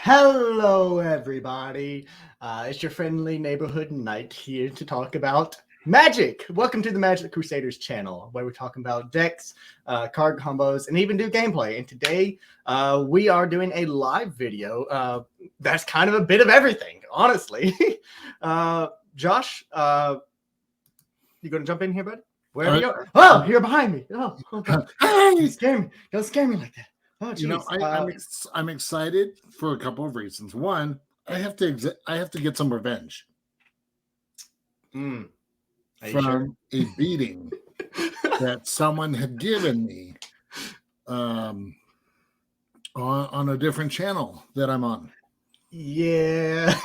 Hello, everybody. It's your friendly neighborhood knight here to talk about Magic. Welcome to the Magic Crusaders channel, where we're talking about decks, card combos, and even do gameplay. And today, we are doing a live video that's kind of a bit of everything, honestly. Josh, you going to jump in here, bud? Where are you? Oh, you're behind me. Oh, don't scare me. Don't scare me like that. Oh, I'm excited for a couple of reasons. One, I have to get some revenge from a beating that someone had given me on a different channel that I'm on. Yeah.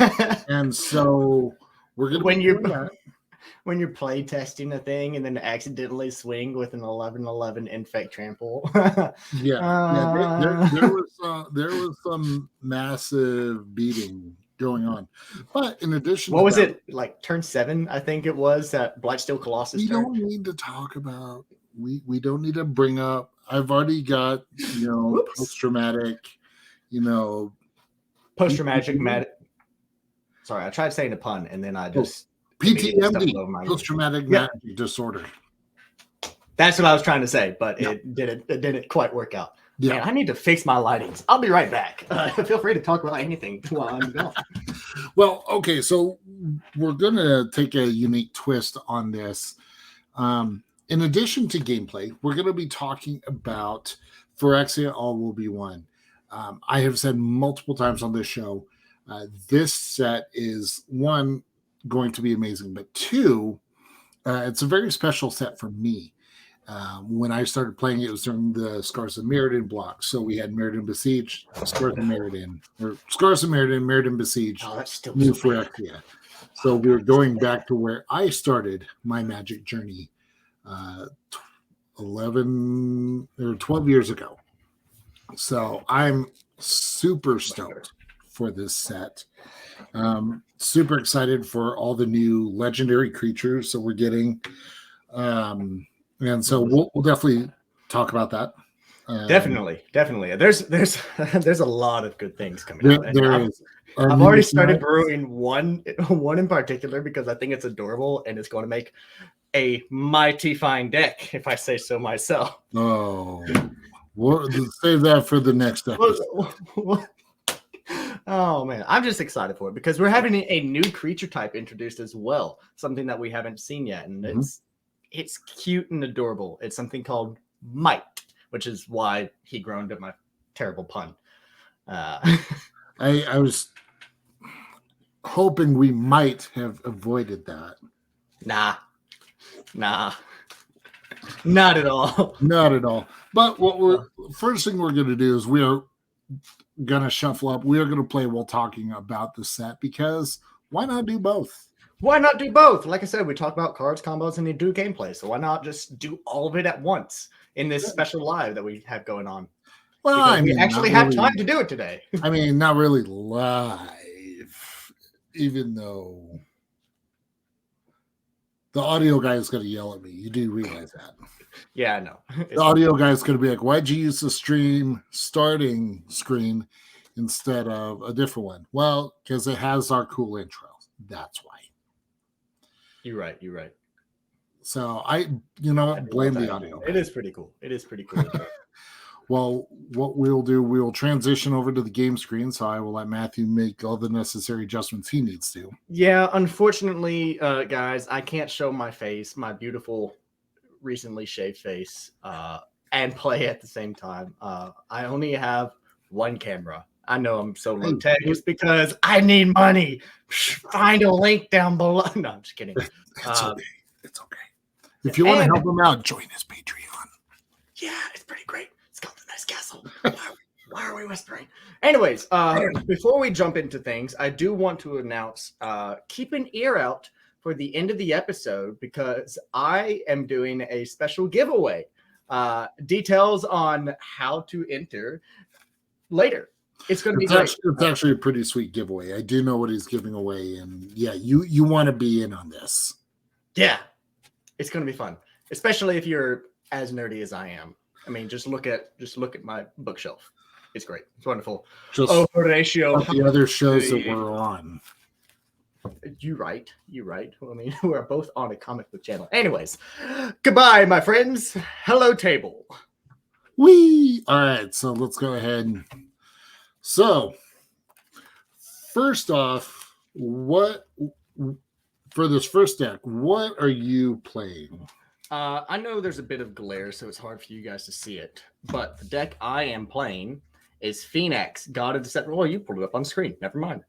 And so we're gonna when you're play testing a thing and then accidentally swing with an 11/11 infect trample. There was some massive beating going on, but in addition, what was it like? Turn 7, I think it was that Blightsteel Colossus. We don't need to talk about. We don't need to bring up. I've already got post-traumatic. Post-traumatic. Sorry, I tried saying a pun and then I just. PTMD, post-traumatic magic disorder. That's what I was trying to say, but it didn't quite work out. Yeah, man, I need to fix my lightings. I'll be right back. Feel free to talk about anything while I'm gone. Well, okay, so we're going to take a unique twist on this. In addition to gameplay, we're going to be talking about Phyrexia All Will Be One. I have said multiple times on this show, this set is one, going to be amazing, but two, it's a very special set for me. When I started playing it was during the Scars of Mirrodin block. So we had Mirrodin Besieged, Scars of Mirrodin, Mirrodin Besieged, new Phyrexia. So we were going back to where I started my Magic journey 11 or 12 years ago. So I'm super stoked for this set. Super excited for all the new legendary creatures that we're getting. And so we'll definitely talk about that. Definitely. There's a lot of good things coming out. I've already started brewing one in particular because I think it's adorable and it's going to make a mighty fine deck, if I say so myself. Oh, we'll save that for the next episode. Oh man, I'm just excited for it because we're having a new creature type introduced as well, something that we haven't seen yet, and it's cute and adorable. It's something called Might, which is why he groaned at my terrible pun. I was hoping we might have avoided that. Nah, not at all. Not at all. But first thing we're going to do is we are going to shuffle up. We are going to play while talking about the set because why not do both? Why not do both? Like I said, we talk about cards, combos, and we do gameplay. So why not just do all of it at once in this special live that we have going on? Well, we actually have time to do it today. I mean, not really live, even though the audio guy is going to yell at me. You do realize that. Yeah, I know. The audio guy is going to be like, why'd you use the stream starting screen instead of a different one? Well, because it has our cool intro. That's why. You're right. So I blame the audio guy. It is pretty cool. Well, what we'll do, we'll transition over to the game screen. So I will let Matthew make all the necessary adjustments he needs to. Yeah, unfortunately, guys, I can't show my face, my beautiful recently shaved face, and play at the same time. I only have one camera. I know I'm so low tech. It's because I need money. Find a link down below. No, I'm just kidding. It's okay. If you want to help him out, join his Patreon. Yeah, it's pretty great. It's called the Nice Castle. Why are we whispering? Anyways, before we jump into things, I do want to announce, keep an ear out for the end of the episode because I am doing a special giveaway. Details on how to enter later. It's going to be great. It's actually a pretty sweet giveaway. I do know what he's giving away, and yeah, you want to be in on this. Yeah, it's going to be fun, especially if you're as nerdy as I am. I mean, just look at my bookshelf. It's great. It's wonderful. Just oh, Horatio. like the other shows that we're on. You right. Well, I mean, we're both on a comic book channel. Anyways, goodbye, my friends. Hello, table. Whee! All right, so let's go ahead. So, first off, what for this first deck? What are you playing? I know there's a bit of glare, so it's hard for you guys to see it. But the deck I am playing is Phoenix, God of Deception. Well, you pulled it up on screen. Never mind.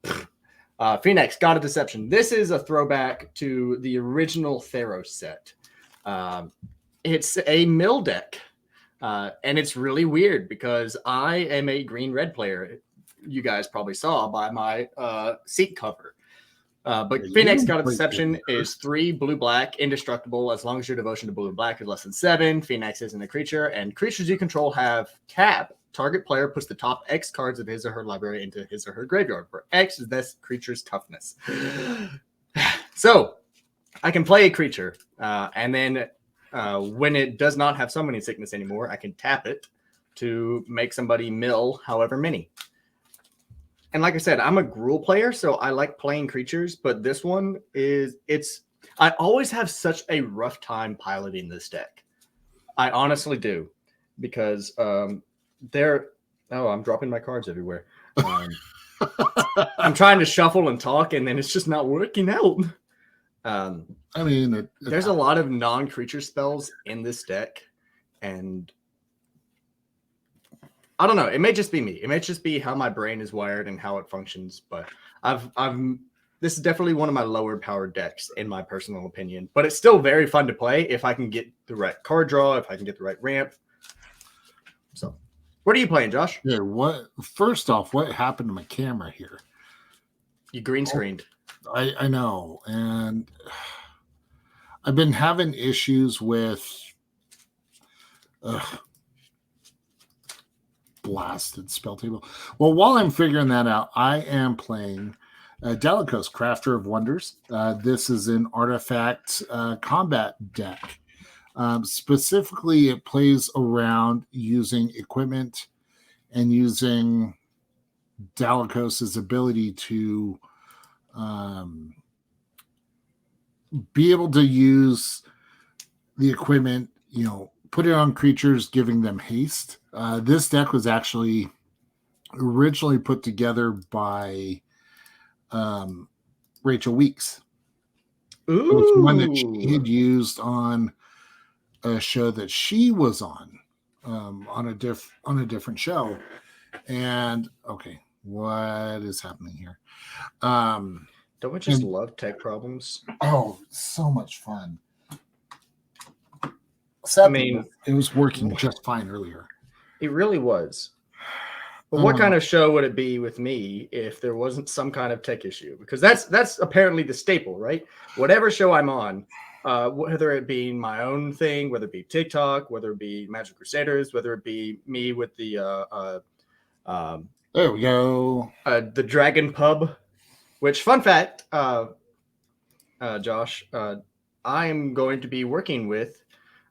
Phoenix, God of Deception. This is a throwback to the original Theros set. It's a mill deck, and it's really weird because I am a green-red player. You guys probably saw by my seat cover. But Phoenix, God of Deception is 3 blue-black, indestructible as long as your devotion to blue-black is less than 7. Phoenix isn't a creature, and creatures you control have tap. Target player puts the top X cards of his or her library into his or her graveyard, where X is this creature's toughness. So I can play a creature, and then when it does not have summoning sickness anymore, I can tap it to make somebody mill however many. And like I said, I'm a Gruul player, so I like playing creatures, but this one I always have such a rough time piloting this deck. I honestly do, because I'm dropping my cards everywhere. I'm trying to shuffle and talk, and then it's just not working out. I mean, there's a lot of non-creature spells in this deck, and I don't know. It may just be me. It may just be how my brain is wired and how it functions. But this is definitely one of my lower powered decks in my personal opinion. But it's still very fun to play if I can get the right card draw, if I can get the right ramp. So, what are you playing, Josh? Yeah. First off, what happened to my camera here? You green screened. I know, and I've been having issues with. Blasted spell table. Well, while I'm figuring that out, I am playing Delicos, Crafter of Wonders. This is an artifact combat deck. Specifically, it plays around using equipment and using Delicos' ability to be able to use the equipment, put it on creatures, giving them haste. This deck was actually originally put together by Rachel Weeks. Ooh. It was one that she had used on a show that she was on a different show. And okay, what is happening here? Don't we just love tech problems? Oh, so much fun. Sadly, it was working just fine earlier. It really was. But what kind of show would it be with me if there wasn't some kind of tech issue? Because that's apparently the staple, right? Whatever show I'm on, whether it be my own thing, whether it be TikTok, whether it be MTG Crusaders, whether it be me with the there we go, the Dragon Pub. Which, fun fact, Josh, I am going to be working with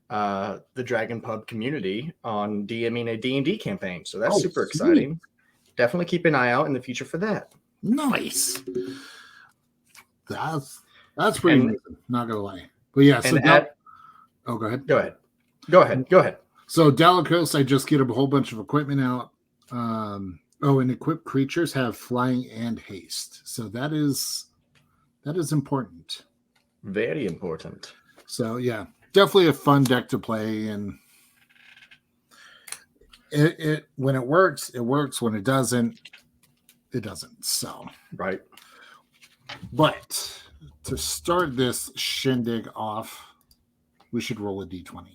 the Dragon Pub community on DMing a D&D campaign. So that's super exciting. Definitely keep an eye out in the future for that. Nice. That's pretty amazing, not gonna lie. But yeah, so go ahead. Go ahead. So Delicos, I just get a whole bunch of equipment out. And equipped creatures have flying and haste. So that is important. Very important. So yeah, definitely a fun deck to play, and it when it works, it works. When it doesn't, it doesn't. So right. But to start this shindig off, we should roll a d20.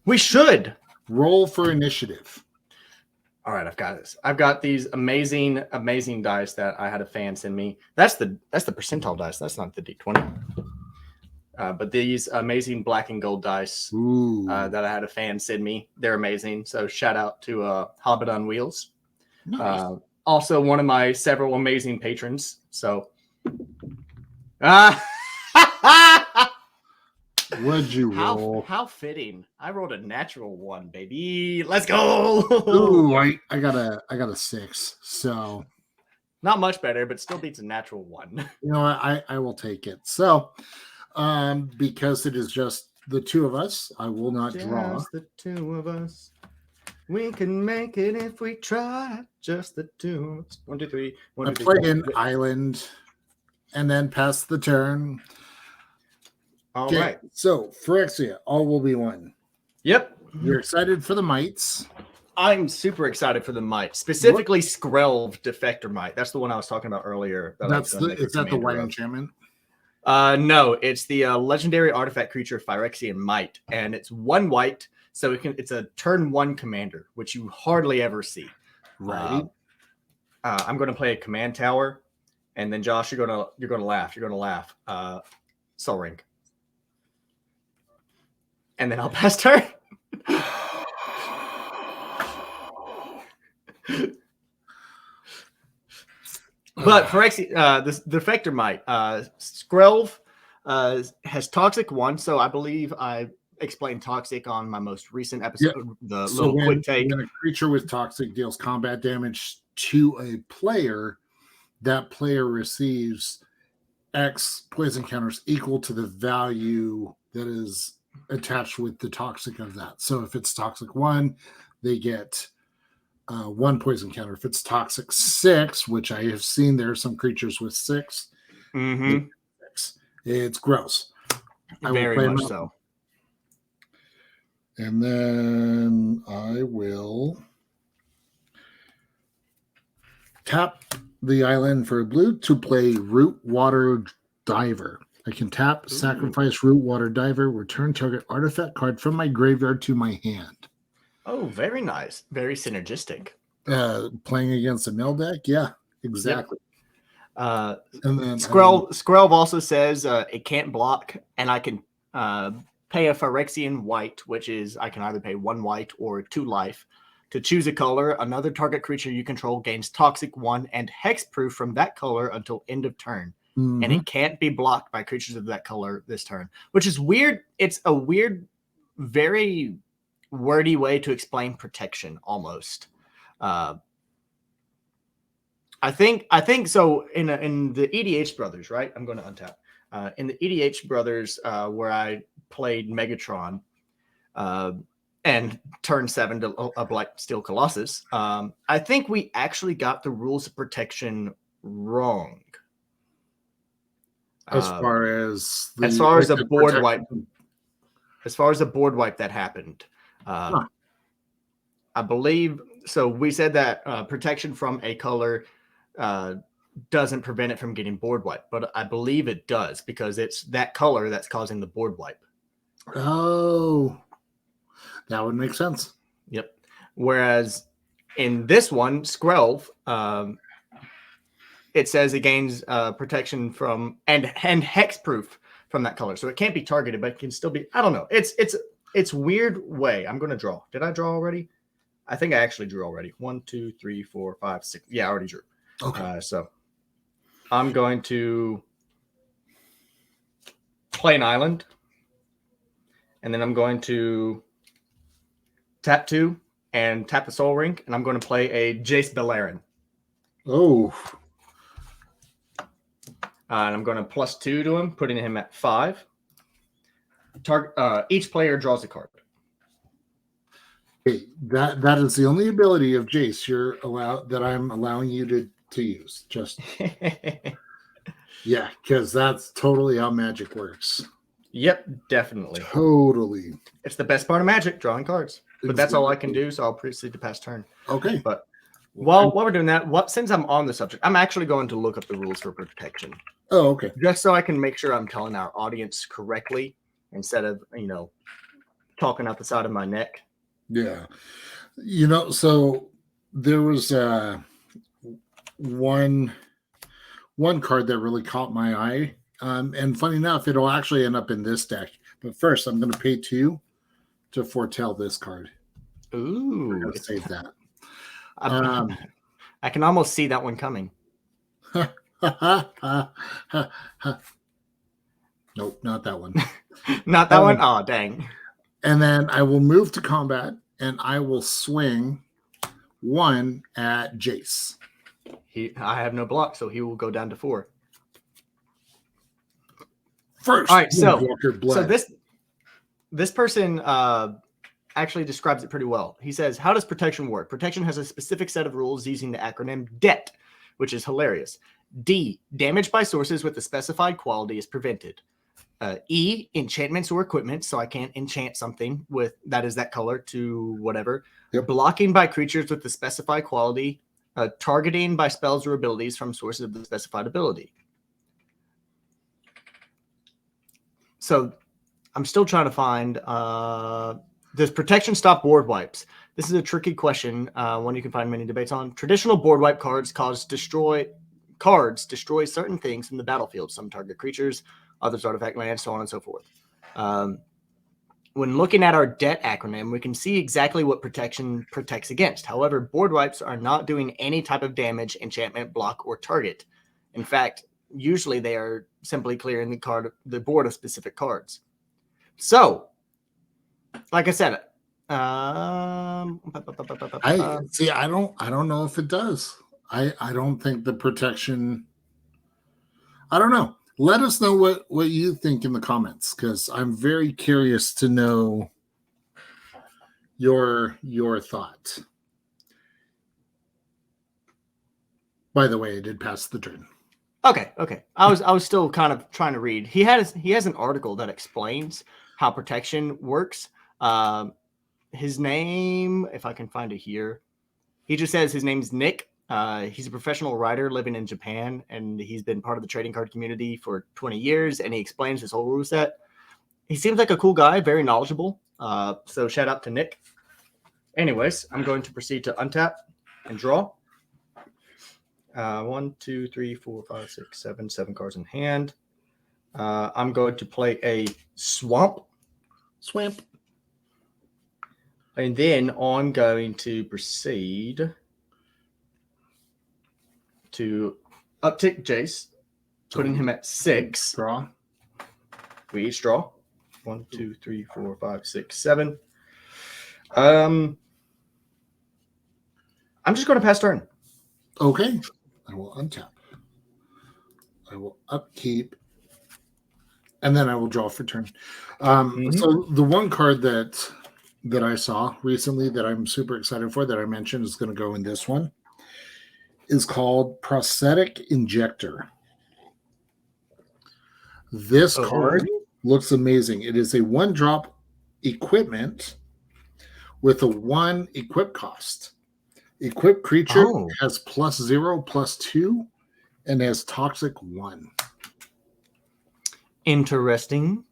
We should roll for initiative. All right, I've got this. I've got these amazing dice that I had a fan send me. That's the percentile dice. That's not the d20. But these amazing black and gold dice that I had a fan send me. They're amazing. So shout out to Hobbit on Wheels. Nice. Also one of my several amazing patrons. So What'd you roll? How fitting. I rolled a natural 1, baby. Let's go. Ooh, I got a 6. So not much better, but still beats a natural 1. You know what? I will take it. So because it is just the two of us, I will not draw. Just the two of us. We can make it if we try. Just the two of us. 1, 2, 3. 1, 2, 3. I play an island and then pass the turn. All right. So Phyrexia, all will be one. Yep. You're excited for the mites. I'm super excited for the mite, specifically Skrelv Defector Mite. That's the one I was talking about earlier. Is that the white enchantment? No, it's the legendary artifact creature Phyrexian Mite, and it's 1 white, so it's a turn 1 commander, which you hardly ever see. Right. I'm going to play a command tower, and then Josh, you're gonna laugh. You're gonna laugh. Sol Ring, and then I'll pass turn. But Phyrexia, the Defector Mite, Skrelv has Toxic 1, so I believe I explained Toxic on my most recent episode. Yep. The so little quick take. When a creature with Toxic deals combat damage to a player, that player receives X poison counters equal to the value that is attached with the Toxic of that. So if it's Toxic 1, they get 1 poison counter. If it's Toxic 6, which I have seen there are some creatures with 6, it's gross. Very much so. And then I will tap the island for blue to play Root Water Diver. I can tap, sacrifice Root Water Diver, return target artifact card from my graveyard to my hand. Oh, very nice. Very synergistic. Playing against a mill deck? Yeah, exactly. Yep. And then Skrelv also says it can't block, and I can pay a Phyrexian white, which is I can either pay 1 white or 2 life to choose a color. Another target creature you control gains Toxic 1 and Hexproof from that color until end of turn. And it can't be blocked by creatures of that color this turn, which is weird. It's a weird, very wordy way to explain protection almost. I think so in the EDH Brothers, right? I'm going to untap. In the EDH Brothers, where I played Megatron and turn 7 to a Black Steel Colossus, I think we actually got the rules of protection wrong. As far as a board wipe, that happened, I believe. So we said that protection from a color doesn't prevent it from getting board wipe, but I believe it does because it's that color that's causing the board wipe. Oh, that would make sense. Yep. Whereas in this one, Skrelv, it says it gains protection from and hexproof from that color, so it can't be targeted, but it can still be. I don't know. It's weird way. I'm going to draw. Did I draw already? I think I actually drew already. 1, 2, 3, 4, 5, 6. Yeah, I already drew. Okay. So I'm going to play an island, and then I'm going to tap 2 and tap the Soul Ring, and I'm going to play a Jace Beleren. Oh. And I'm going to +2 to him, putting him at 5. Each player draws a card. Okay, that is the only ability of Jace I'm allowing you to use. Just yeah, because that's totally how Magic works. Yep, definitely. Totally. It's the best part of Magic, drawing cards. But that's all I can do, so I'll proceed to pass turn. Okay. But while we're doing that, since I'm on the subject, I'm actually going to look up the rules for protection. Oh, okay. Just so I can make sure I'm telling our audience correctly instead of, talking out the side of my neck. Yeah. So there was one card that really caught my eye. And funny enough, it'll actually end up in this deck. But first, I'm going to pay 2 to foretell this card. Ooh. Save that. I can almost see that one coming. Nope, not that one. Not that one? Oh, dang. And then I will move to combat, and I will swing 1 at Jace. I have no block, so he will go down to 4. First, all right. So blood. this person actually describes it pretty well. He says, "How does protection work? Protection has a specific set of rules using the acronym DET, which is hilarious. D, damage by sources with a specified quality is prevented. E, enchantments or equipment, so I can't enchant something with that is that color to whatever. Yep. Blocking by creatures with the specified quality. Targeting by spells or abilities from sources of the specified ability." So I'm still trying to find, does protection stop board wipes? This is a tricky question, one you can find many debates on. Traditional board wipe cards destroy certain things from the battlefield. Some target creatures, others artifact lands, so on and so forth. When looking at our DET acronym, we can see exactly what protection protects against. However, board wipes are not doing any type of damage, enchantment, block, or target. In fact, usually they are simply clearing the board of specific cards. So, like I said, I don't know if it does. I don't think the protection. I don't know. Let us know what you think in the comments, because I'm very curious to know your thought. By the way, I did pass the turn. Okay. I was still kind of trying to read. He has an article that explains how protection works. His name, if I can find it here, he just says his name's Nick. He's a professional writer living in Japan, and he's been part of the trading card community for 20 years, and he explains his whole rule set. He seems like a cool guy, very knowledgeable. So shout out to Nick. Anyways, I'm going to proceed to untap and draw. 1, 2, 3, 4, 5, 6, 7 cards in hand. I'm going to play a swamp. And then I'm going to proceed to uptick Jace, putting him at 6. Draw. We each draw. 1, 2, 3, 4, 5, 6, 7. I'm just going to pass turn. Okay. I will untap. I will upkeep. And then I will draw for turn. So the one card that I saw recently that I'm super excited for, that I mentioned is going to go in this one, is called Prosthetic Injector. This card looks amazing. It is a 1-drop equipment with a 1 equip cost. Equip creature has +0, +2, and has toxic 1. Interesting.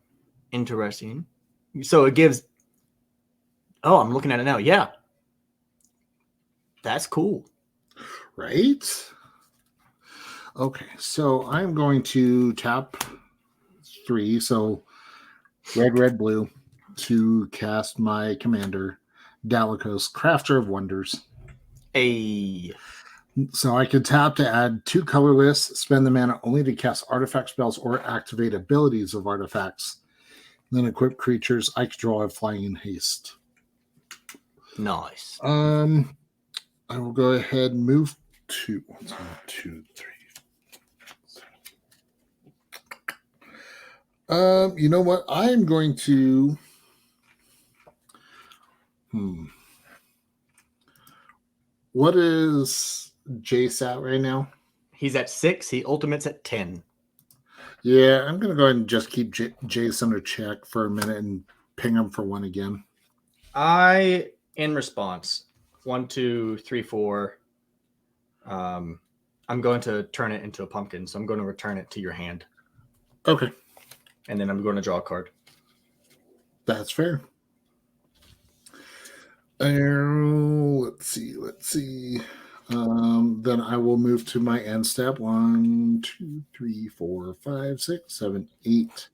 So it gives. Oh, I'm looking at it now. Yeah. That's cool. Right? Okay, so I'm going to tap 3, so red, blue, to cast my commander, Dalikos, Crafter of Wonders. So I could tap to add 2 colorless, spend the mana only to cast artifact spells or activate abilities of artifacts. Then equip creatures I control have flying and haste. Nice. I will go ahead and move 2. 1, 2, 3. You know what? I'm going to. What is Jace at right now? He's at 6. He ultimates at 10. Yeah, I'm going to go ahead and just keep Jace under check for a minute and ping him for 1 again. In response, 1, 2, 3, 4. I'm going to turn it into a pumpkin, so I'm going to return it to your hand. Okay. And then I'm going to draw a card. That's fair. Let's see. Then I will move to my end step. 1, 2, 3, 4, 5, 6, 7, 8.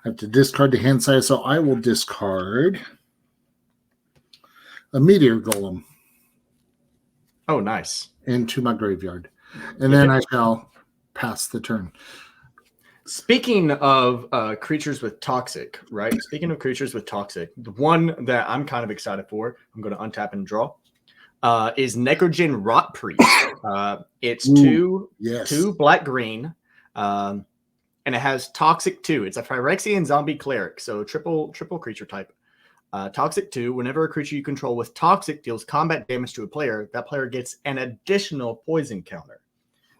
I have to discard the hand size, so I will discard a Meteor Golem. Oh, nice. Into my graveyard. And then I shall pass the turn. Speaking of creatures with toxic, right? Speaking of creatures with toxic, the one that I'm kind of excited for, I'm going to untap and draw, is Necrogen Rot Priest. It's Ooh, two black green, and it has toxic 2. It's a Phyrexian zombie cleric, so triple creature type. Toxic 2, whenever a creature you control with toxic deals combat damage to a player, that player gets an additional poison counter,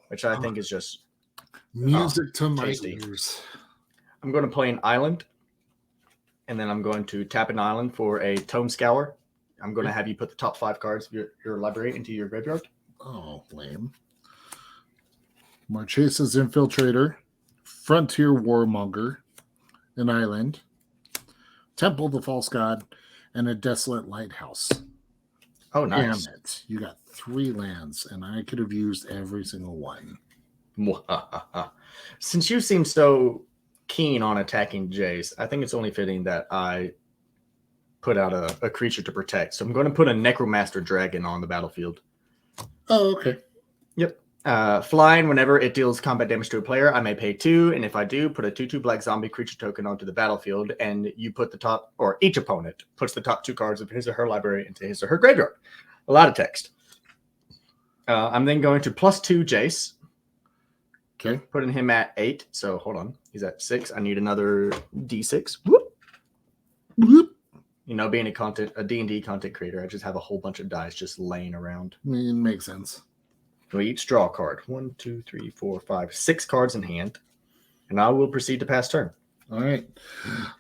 which I think is just music to my tasty. ears. I'm going to play an island, and then I'm going to tap an island for a Tome Scour. I'm going to have you put the top 5 cards of your library into your graveyard. Oh, lame. Marchesa's Infiltrator, Frontier Warmonger, an island, Temple of the False God, and a Desolate Lighthouse. Oh, nice. Damn it. You got 3 lands, and I could have used every single one. Since you seem so keen on attacking Jace, I think it's only fitting that I put out a creature to protect. So I'm going to put a Necromaster Dragon on the battlefield. Oh, okay. Yep. Flying, whenever it deals combat damage to a player, I may pay 2, and if I do, put a 2/2 black zombie creature token onto the battlefield, and you put the top, or each opponent puts the top 2 cards of his or her library into his or her graveyard. A lot of text. I'm then going to +2 Jace. Okay. Putting him at 8. So hold on. He's at 6. I need another D6. Whoop. Whoop. You know, being a D&D content creator, I just have a whole bunch of dice just laying around. It makes sense. We each draw a card. 1, 2, 3, 4, 5, 6 cards in hand. And I will proceed to pass turn. All right.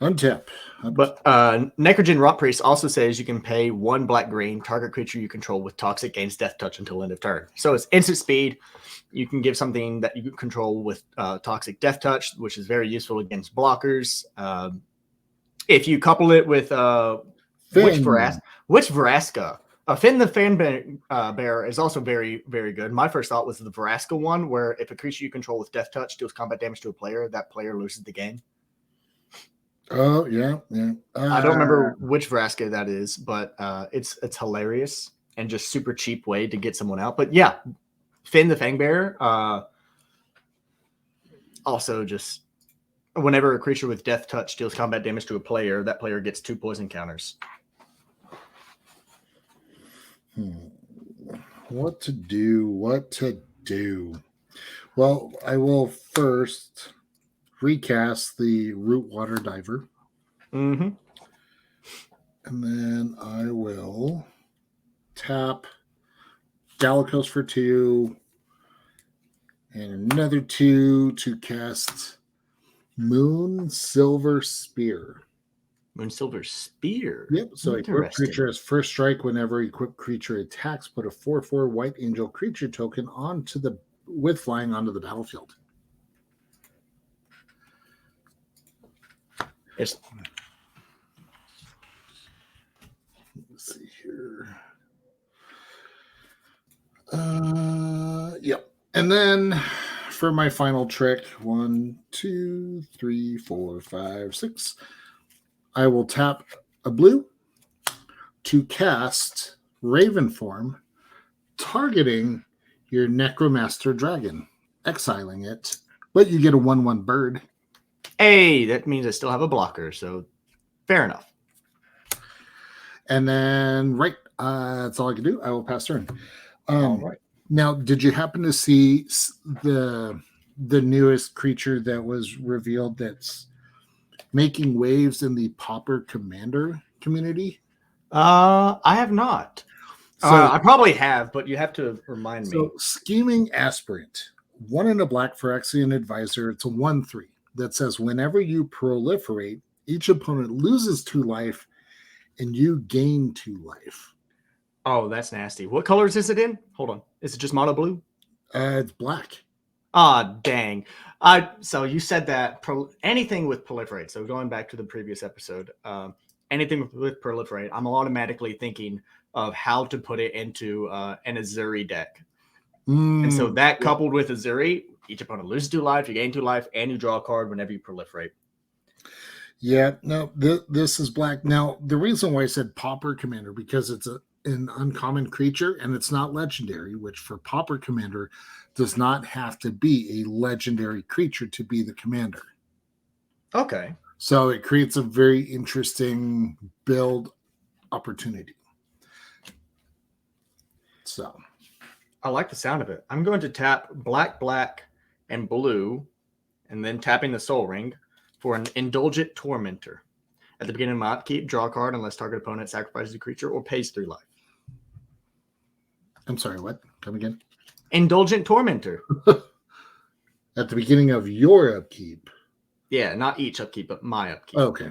Untap. But Necrogen Rot Priest also says you can pay 1 black-green, target creature you control with toxic gains death touch until end of turn. So it's instant speed. You can give something that you control with toxic death touch, which is very useful against blockers. If you couple it with Witch Vraska. Finn the Fan Bearer is also very, very good. My first thought was the Vraska one, where if a creature you control with death touch deals combat damage to a player, that player loses the game. Oh, yeah. I don't remember which Vraska that is, but it's hilarious and just super cheap way to get someone out. But yeah, Finn the Fangbearer. Also, just whenever a creature with death touch deals combat damage to a player, that player gets 2 poison counters. What to do? Well, I will first recast the Rootwater Diver. Mm-hmm. And then I will tap Galacos for 2 and another 2 to cast Moon Silver Spear. Moonsilver Spear. Yep. So equipped creature has first strike whenever equipped creature attacks. Put a 4/4 White Angel creature token with flying onto the battlefield. Let's see here. Yep. And then for my final trick, 1, 2, 3, 4, 5, 6. I will tap a blue to cast Raven Form, targeting your Necromaster Dragon, exiling it, but you get a 1/1 bird. Hey, that means I still have a blocker, so fair enough. And then, that's all I can do. I will pass turn. All right. Now, did you happen to see the newest creature that was revealed that's making waves in the Pauper Commander community? I have not. So, I probably have, but you have to remind me. Scheming Aspirant, 1 in a black Phyrexian Advisor. It's a 1/3 that says whenever you proliferate, each opponent loses 2 life and you gain 2 life. Oh, that's nasty. What colors is it in? Hold on. Is it just mono blue? It's black. Ah, dang. So you said that anything with proliferate. So going back to the previous episode, anything with proliferate, I'm automatically thinking of how to put it into an Azuri deck. And so that coupled with Azuri, each opponent loses 2 life, you gain 2 life, and you draw a card whenever you proliferate. Yeah, no, this is black. Now, the reason why I said Pauper Commander, because an uncommon creature, and it's not legendary, which for Pauper Commander does not have to be a legendary creature to be the commander. Okay. So it creates a very interesting build opportunity. So I like the sound of it. I'm going to tap black, black, and blue, and then tapping the Soul Ring for an Indulgent Tormentor. At the beginning of my upkeep, draw a card unless target opponent sacrifices a creature or pays 3 life. I'm sorry, what? Come again? Indulgent Tormentor. At the beginning of your upkeep. Yeah, not each upkeep, but my upkeep. Okay.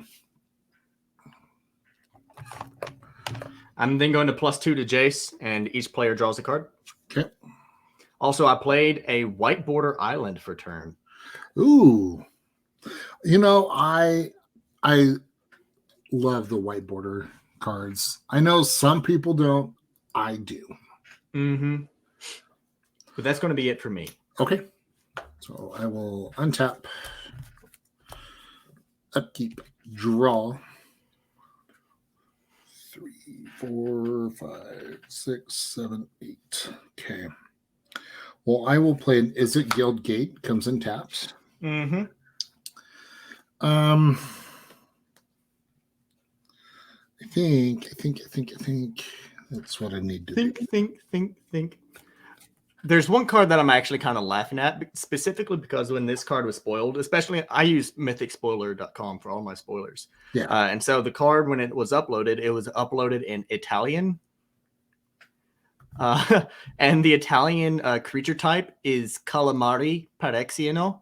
I'm then going to +2 to Jace, and each player draws a card. Okay. Also, I played a White Border Island for turn. Ooh. You know, I love the White Border cards. I know some people don't. I do. Mm-hmm. But that's going to be it for me. Okay. So I will untap, upkeep, draw. 3, 4, 5, 6, 7, 8. Okay. Well, I will play an Is It Guild Gate. Comes in taps. Mm-hmm. I think that's what I need to do. Think. There's one card that I'm actually kind of laughing at, specifically because when this card was spoiled, especially I use mythicspoiler.com for all my spoilers. Yeah. And so the card, when it was uploaded in Italian. And the Italian creature type is Calamari Phyrexia.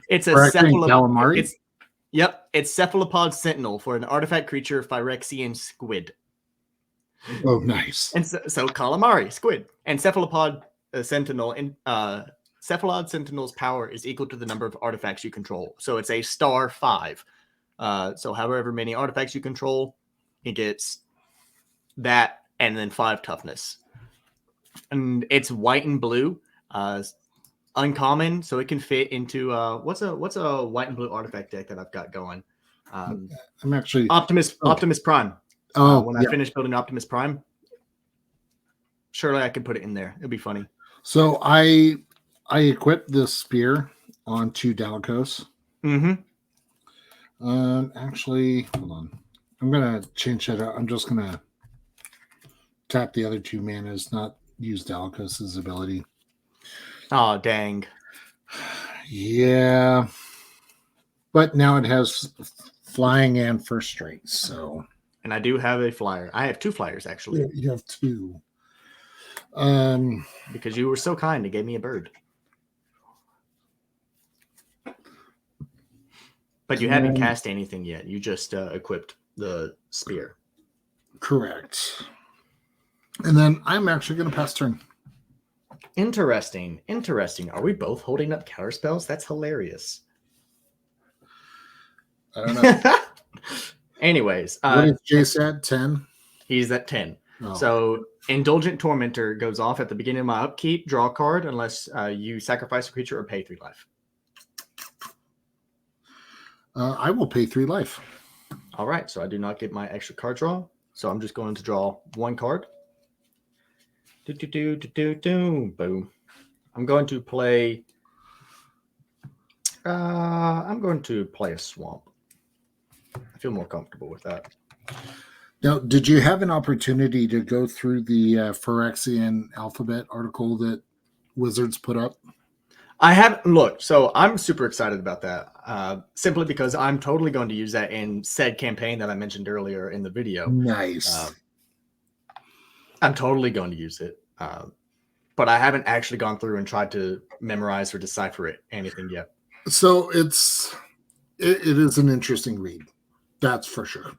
It's a calamari. It's Cephalopod Sentinel for an artifact creature Phyrexian squid. Oh, nice. And so Calamari squid and Cephalopod Sentinel and Cephalopod Sentinel's power is equal to the number of artifacts you control. So it's a *5. So however many artifacts you control, it gets that and then 5 toughness. And it's white and blue. Uncommon, so it can fit into what's a white and blue artifact deck that I've got going. I'm actually Optimus Prime. When I finish building Optimus Prime, surely I could put it in there. It'd be funny. So I equipped this spear onto Dalakos. Mm-hmm. Actually, hold on. I'm gonna change that out. I'm just gonna tap the other 2 manas, not use Dalakos' ability. Oh, dang. Yeah. But now it has flying and first strike, so. And I do have a flyer. I have 2 flyers, actually. Yeah, you have 2. Because you were so kind to give me a bird. But you haven't cast anything yet. You just equipped the spear. Correct. And then I'm actually going to pass turn. Interesting. Are we both holding up counter spells? That's hilarious. I don't know. Anyways. What is Jace at? 10? He's at 10. Oh. So Indulgent Tormentor goes off at the beginning of my upkeep. Draw a card unless you sacrifice a creature or pay 3 life. I will pay 3 life. All right. So I do not get my extra card draw. So I'm just going to draw 1 card. Boom. I'm going to play. A swamp. I feel more comfortable with that. Now, did you have an opportunity to go through the Phyrexian alphabet article that Wizards put up? I haven't looked, so I'm super excited about that. Simply because I'm totally going to use that in said campaign that I mentioned earlier in the video. Nice. I'm totally going to use it, but I haven't actually gone through and tried to memorize or decipher anything yet. So it is an interesting read, that's for sure.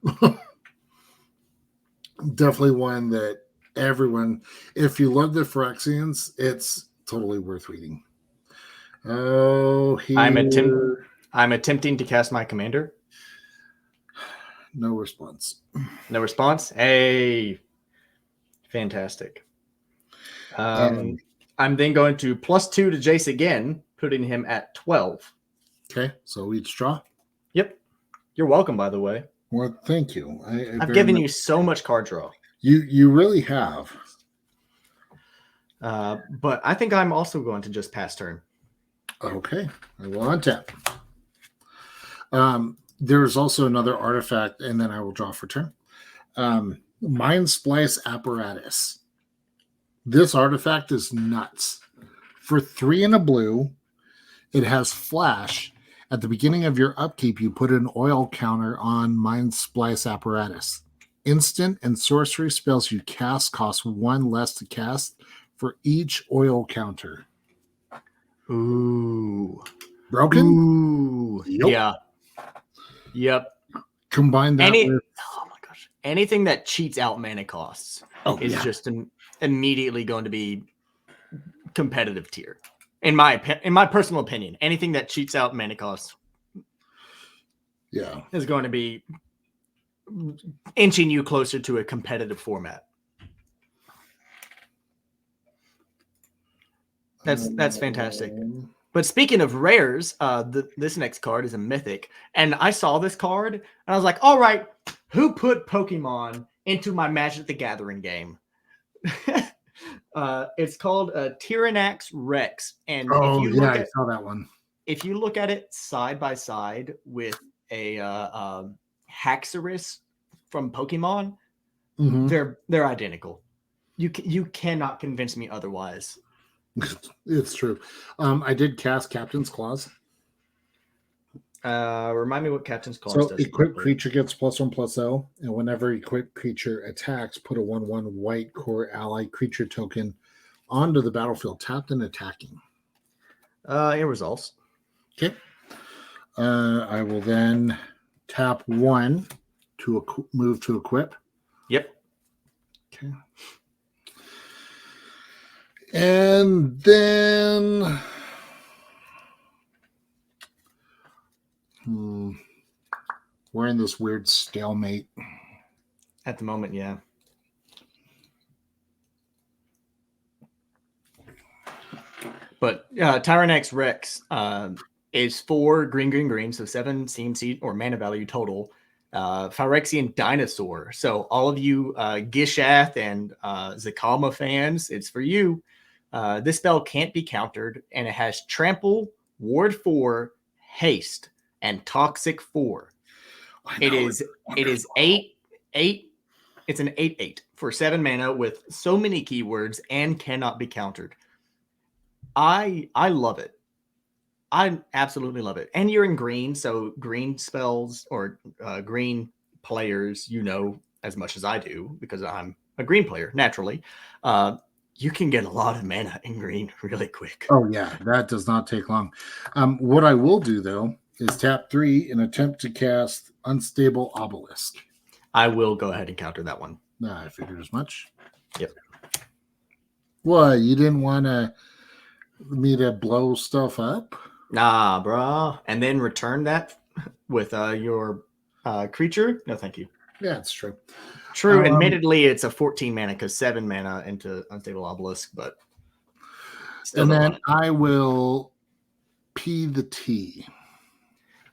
Definitely one that everyone, if you love the Phyrexians, it's totally worth reading. Oh, I'm attempting to cast my commander. No response. No response. Hey, fantastic. I'm then going to +2 to Jace again, putting him at 12. Okay, so each draw. Yep. You're welcome, by the way. Well, thank you. I've given you so much card draw. You really have. But I think I'm also going to just pass turn. Okay, I will untap. There's also another artifact, and then I will draw for turn. Mind Splice Apparatus. This artifact is nuts. For 3 and a blue, it has flash. At the beginning of your upkeep, you put an oil counter on Mind Splice Apparatus. Instant and sorcery spells you cast cost 1 less to cast for each oil counter. Ooh. Broken? Ooh. Yep. Yeah. Yep. Combine that with... Oh my gosh. Anything that cheats out mana costs is just immediately going to be competitive tier. In my personal opinion, anything that cheats out mana costs is going to be inching you closer to a competitive format. That's fantastic. But speaking of rares, this next card is a mythic. And I saw this card, and I was like, all right, who put Pokemon into my Magic the Gathering game? It's called Tyrannax Rex. And I saw that one. If you look at it side by side with a Haxorus from Pokemon, they're identical. You cannot convince me otherwise. It's true. I did cast Captain's Claws. Remind me what Captain's Claws does. So equipped creature gets +1/+0, and whenever equipped creature attacks, put a 1/1 white core ally creature token onto the battlefield, tapped and attacking. It resolves. Okay. I will then tap 1 to move to equip. Yep. Okay. And then we're in this weird stalemate. At the moment, yeah. But Tyrannax Rex is 4 green, so 7 CMC or mana value total. Phyrexian Dinosaur. So all of you Gishath and Zakama fans, it's for you. This spell can't be countered, and it has Trample, Ward 4, Haste, and Toxic 4. It is 8. It's an 8/8 for 7 mana with so many keywords and cannot be countered. I love it. I absolutely love it. And you're in green, so green spells or green players, as much as I do because I'm a green player naturally. You can get a lot of mana in green really quick. Oh, yeah. That does not take long. What I will do, though, is tap 3 and attempt to cast Unstable Obelisk. I will go ahead and counter that one. I figured as much. Yep. What? You didn't want me to blow stuff up? Nah, bro. And then return that with your creature? No, thank you. Yeah, it's true. True. Admittedly, it's a 14 mana because 7 mana into Unstable Obelisk, but still. And then I will P the T.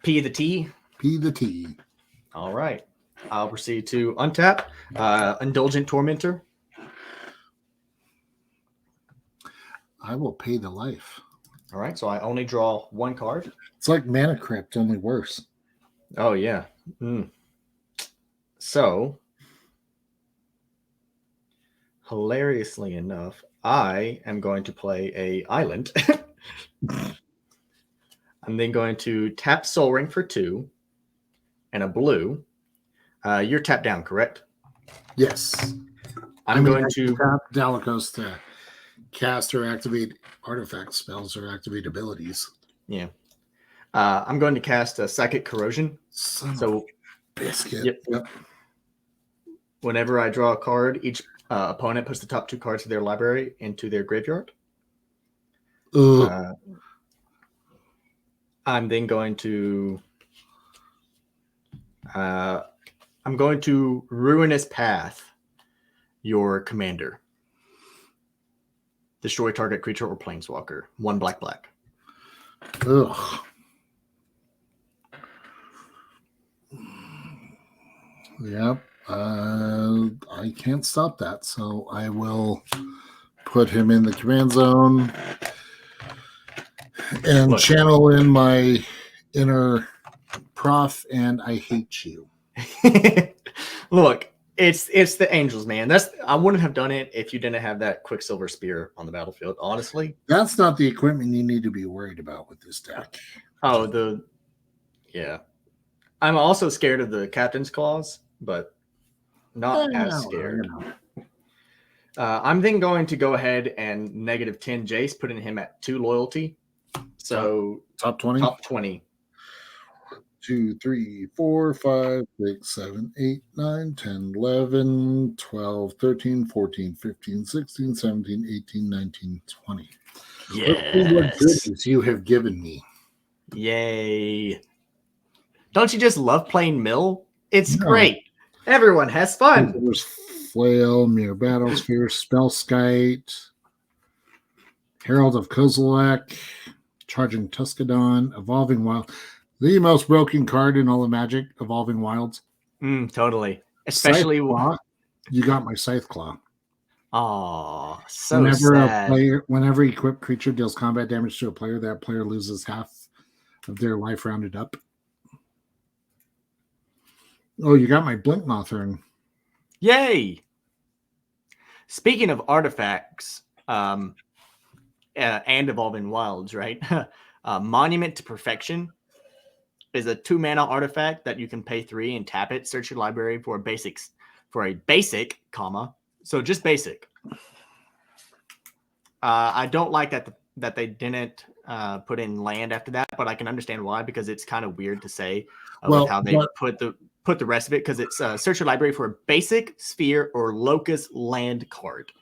P the T? P the T. All right. I'll proceed to untap Indulgent Tormentor. I will pay the life. All right, so I only draw 1 card. It's like Mana Crypt, only worse. Oh, yeah. So, hilariously enough, I am going to play a island. I'm then going to tap Soul Ring for 2 and a blue. You're tapped down, correct? Yes. I'm going to tap Dalekos to cast or activate artifact spells or activate abilities. Yeah. I'm going to cast a Psychic Corrosion. So biscuit. Yep. Whenever I draw a card, each opponent puts the top 2 cards of their library into their graveyard. I'm then going to Ruinous Path your commander. Destroy target creature or planeswalker. 1 black. Ugh. Yep. I can't stop that, so I will put him in the command zone and Look. channel in my inner prof, and I hate you. Look, it's the Angels, man. I wouldn't have done it if you didn't have that Quicksilver Spear on the battlefield, honestly. That's not the equipment you need to be worried about with this deck. Oh, yeah. I'm also scared of the Captain's Claws, but not as scared. I'm then going to go ahead and -10 Jace, putting him at 2 loyalty. So top 20. Top 20. 2, 3, 4, 5, 6, 7, 8, 9, 10, 11, 12, 13, 14, 15, 16, 17, 18, 19, 20. Yes. Let's see what goodness you have given me. Yay. Don't you just love playing Mill? It's great. Everyone has fun. There's Flail, Mirror Battlesphere, Spellskite, Herald of Kozilek, Charging Tuscadon, Evolving Wild. The most broken card in all of Magic, Evolving Wilds. Totally. Especially Claw, you got my Scythe Claw. Oh, so sad. Whenever equipped creature deals combat damage to a player, that player loses half of their life rounded up. Oh, you got my Blink Mothern. Yay! Speaking of artifacts and Evolving Wilds, right? Monument to Perfection is a 2-mana artifact that you can pay 3 and tap it. Search your library for a basic, comma. So just basic. I don't like that they didn't put in land after that, but I can understand why, because it's kind of weird to say with how they put the rest of it, because it's search your library for a basic, sphere, or locust land card.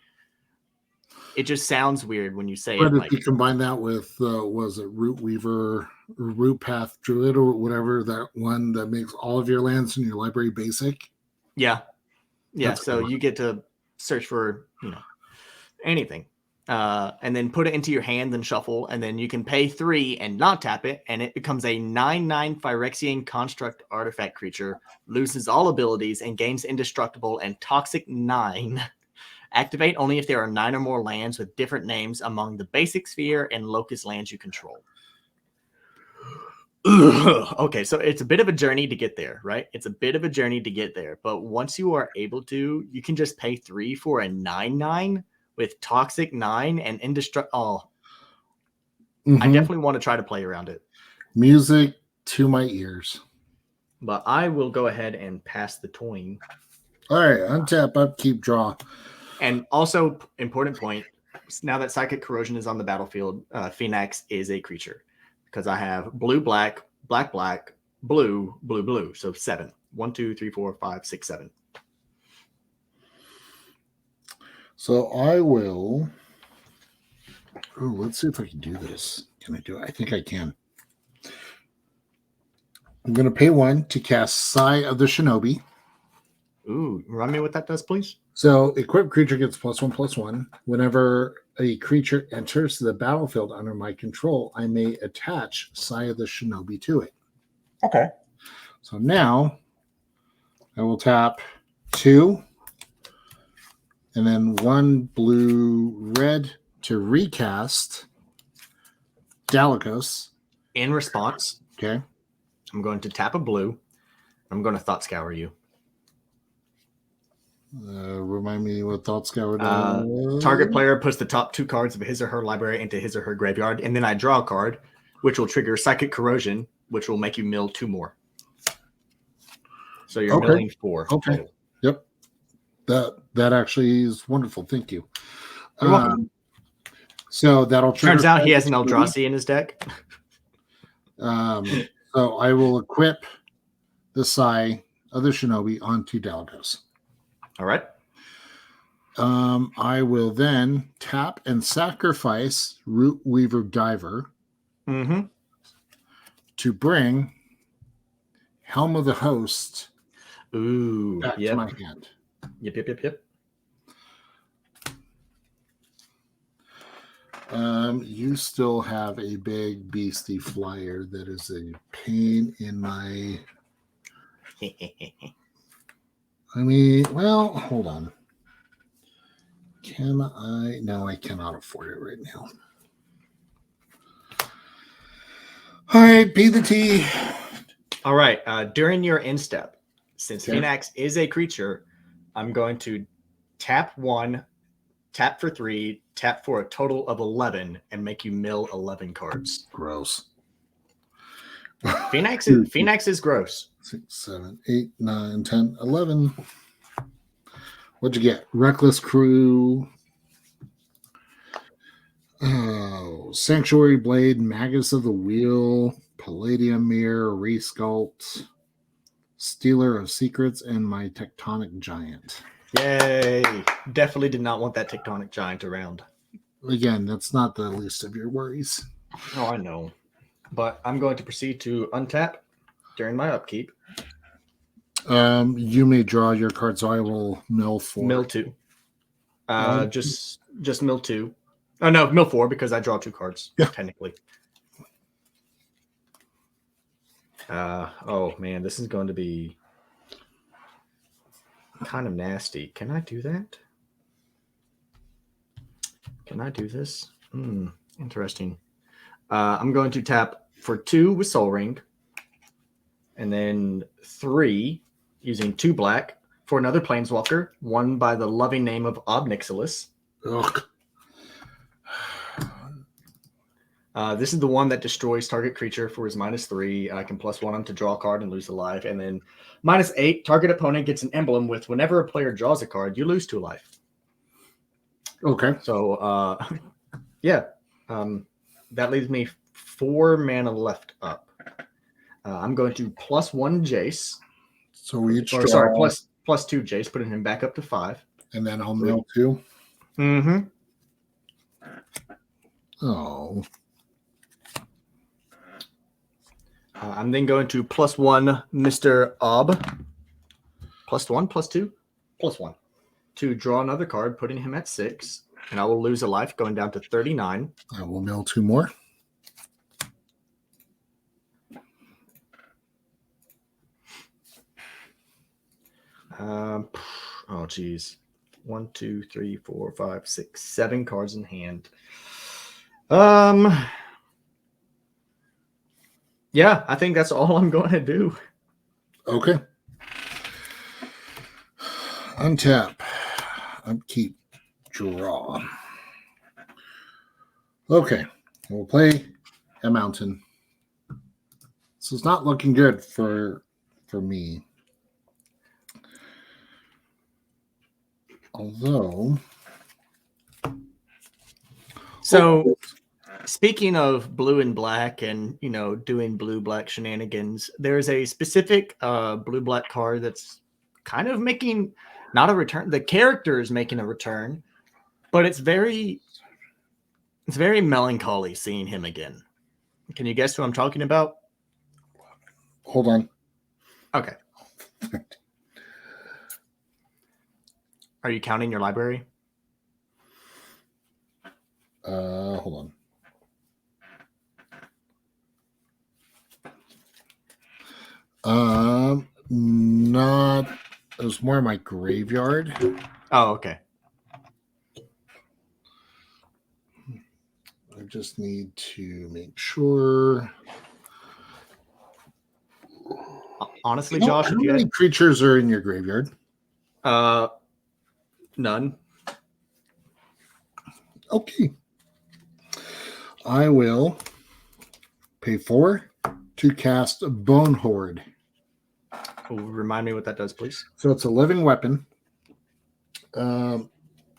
It just sounds weird when you say but it. But if you combine that with was it Root Weaver, or Root Path Druid, or whatever, that one that makes all of your lands in your library basic. Yeah. So you get to search for anything. And then put it into your hand and shuffle, and then you can pay 3 and not tap it, and it becomes a 9/9 Phyrexian construct artifact creature, loses all abilities, and gains indestructible and toxic 9. Activate only if there are 9 or more lands with different names among the basic sphere and locust lands you control. Okay, so it's a bit of a journey to get there, right? It's a bit of a journey to get there, but once you are able to, you can just pay 3 for a 9/9 with toxic 9 and indestructible. I definitely want to try to play around it. Music to my ears. But I will go ahead and pass the coin. All right, untap, upkeep, draw. And also, important point, now that Psychic Corrosion is on the battlefield, Phoenix is a creature, because I have blue, black, black, black, blue, blue, blue. So 7. 1, 2, 3, 4, 5, 6, 7. So I will. Oh, let's see if I can do this. Can I do it? I think I can. I'm going to pay 1 to cast Sigh of the Shinobi. Ooh, remind me what that does, please. So, equipped creature gets +1/+1. Whenever a creature enters the battlefield under my control, I may attach Sigh of the Shinobi to it. Okay. So now I will tap 2 and then 1 blue red to recast Dalakos. In response, okay, I'm going to tap a blue. I'm going to Thought Scour you. Remind me what Thought Scour does. Target player puts the top 2 cards of his or her library into his or her graveyard, and then I draw a card, which will trigger Psychic Corrosion, which will make you mill 2 more. So you're milling 4. Okay. Total. Yep. That actually is wonderful. Thank you. You're welcome. So that'll trigger. Turns out he has an Eldrazi in his deck. So I will equip the Sigh of the Shinobi onto Dalakos. All right. I will then tap and sacrifice Root Weaver Diver to bring Helm of the Host back to my hand. Yep. You still have a big beastie flyer that is a pain in my... Well, hold on. Can I? No, I cannot afford it right now. All right, be the T. All right. During your end step, since Okay. Phoenix is a creature, I'm going to tap 1, tap for 3, tap for a total of 11, and make you mill 11 cards. Gross. Phoenix is gross. 6, 7, 8, 9, 10, 11. What'd you get? Reckless Crew. Oh, Sanctuary Blade, Magus of the Wheel, Palladium Mirror, Resculpt, Stealer of Secrets, and my Tectonic Giant. Yay. Definitely did not want that Tectonic Giant around. Again, that's not the least of your worries. Oh, I know. But I'm going to proceed to untap during my upkeep. You may draw your card, so I will mill 4. Mill 2. Just mill 2. Oh, no, mill 4 because I draw 2 cards, technically. Oh, man, this is going to be kind of nasty. Can I do that? Can I do this? Interesting. I'm going to tap for 2 with Soul Ring, and then 3 using 2 black for another Planeswalker, one by the loving name of Obnixilis. Ugh. This is the one that destroys target creature for his -3. I can +1 him to draw a card and lose a life. And then -8, target opponent gets an emblem with whenever a player draws a card, you lose 2 life. Okay. So, yeah. That leaves me 4 mana left up. I'm going to +1 Jace. So we each draw. Sorry, +2 Jace, putting him back up to 5. And then I'll mill 2. Mm-hmm. Oh. I'm then going to +1 Mr. Ob. +1, +2, +1. To draw another card, putting him at 6. And I will lose a life, going down to 39. I will mill 2 more. Oh, geez. 1, 2, 3, 4, 5, 6, 7 cards in hand. Yeah, I think that's all I'm going to do. Okay. Untap. Upkeep. Draw. Okay. We'll play a mountain. This is not looking good for me. Although. So, speaking of blue and black and, doing blue-black shenanigans, there's a specific blue-black card that's kind of making not a return. The character is making a return, but it's very melancholy seeing him again. Can you guess who I'm talking about? Hold on. Okay. Are you counting your library? Hold on. Not. It was more my graveyard. Oh, okay. I just need to make sure. Honestly, Josh, how many creatures are in your graveyard? None. Okay. I will pay 4 to cast Bone Horde. Remind me what that does, please. So it's a living weapon.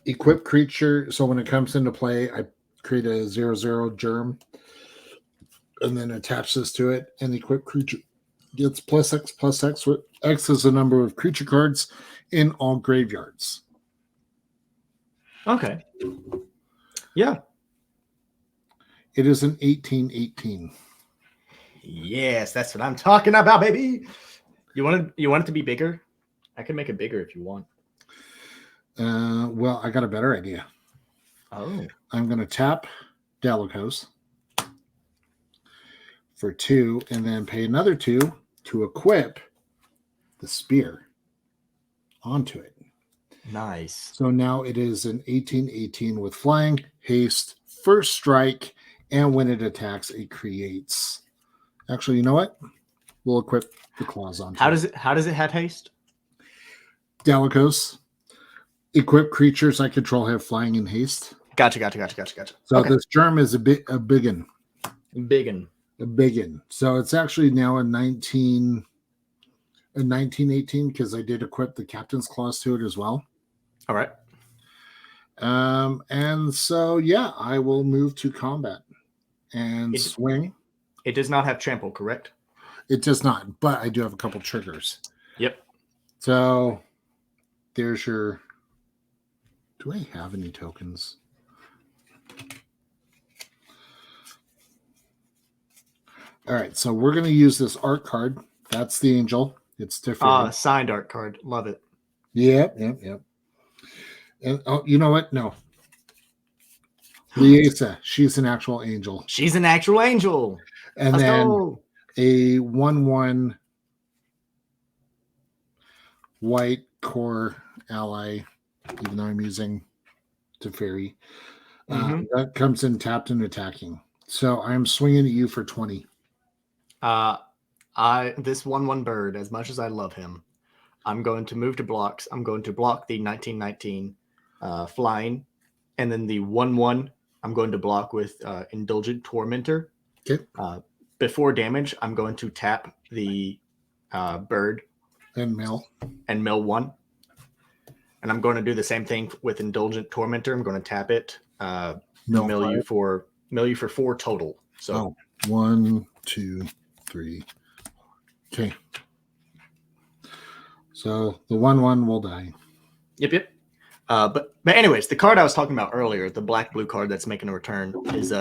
Equip creature. So when it comes into play, I create a 0/0 germ and then attach this to it. And equip creature gets +X. Where X is the number of creature cards in all graveyards. Okay. Yeah. It is an 18/18. Yes, that's what I'm talking about, baby. You want it to be bigger? I can make it bigger if you want. Well, I got a better idea. Oh. I'm going to tap Delicos for 2 and then pay another 2 to equip the spear. onto it. Nice. So now it is an 18/18 with flying, haste, first strike, and when it attacks, it creates. Actually, you know what? We'll equip the claws onto it. How does it have haste? Delicos. Equipped creatures I control have flying and haste. Gotcha. So this germ is a biggin. Biggin. A biggin. So it's actually now a 19/18 because I did equip the captain's claws to it as well. All right. And so yeah, I will move to combat and swing. It does not have trample, correct? It does not, but I do have a couple triggers. Yep. So there's your. Do I have any tokens? All right, so we're going to use this art card. That's the angel. It's different. Signed art card. Love it. Yep. And oh, you know what? No. Liesa, she's an actual angel. She's an actual angel. And Let's then go. a 1/1 white core ally, even though I'm using Teferi. That comes in tapped and attacking. So I'm swinging at you for 20. This 1/1 bird, as much as I love him, I'm going to move to blocks. I'm going to block the 19/19 flying, and then the 1/1 I'm going to block with Indulgent Tormentor. Okay. Before damage, I'm going to tap the bird and mill 1, and I'm going to do the same thing with Indulgent Tormentor. I'm going to tap it, mill you for 4 total. So 1, 2, 3. Okay. So the 1/1 will die. Yep. But anyways, the card I was talking about earlier, the black-blue card that's making a return, is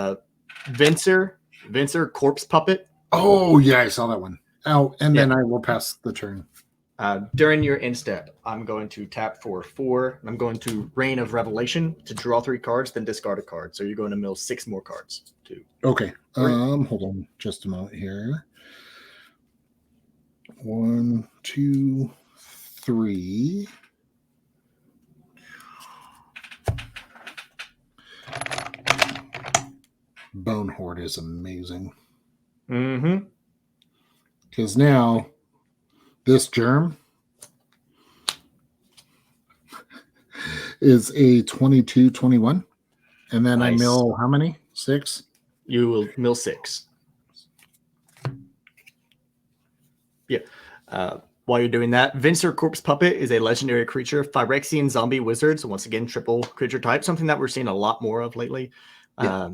Venser Corpse Puppet. Oh, yeah, I saw that one. Oh, and then I will pass the turn. During your end step, I'm going to tap for 4. I'm going to Reign of Revelation to draw 3 cards, then discard a card. So you're going to mill 6 more cards. Okay. Hold on just a moment here. 1, 2, 3. Bone Horde is amazing. Mm-hmm. Because now this germ is a 22/21. And then nice. I mill how many? 6? You will mill 6. Yeah. While you're doing that, Venser Corpse Puppet is a legendary creature, Phyrexian zombie wizard. So once again, triple creature type, something that we're seeing a lot more of lately. Yeah.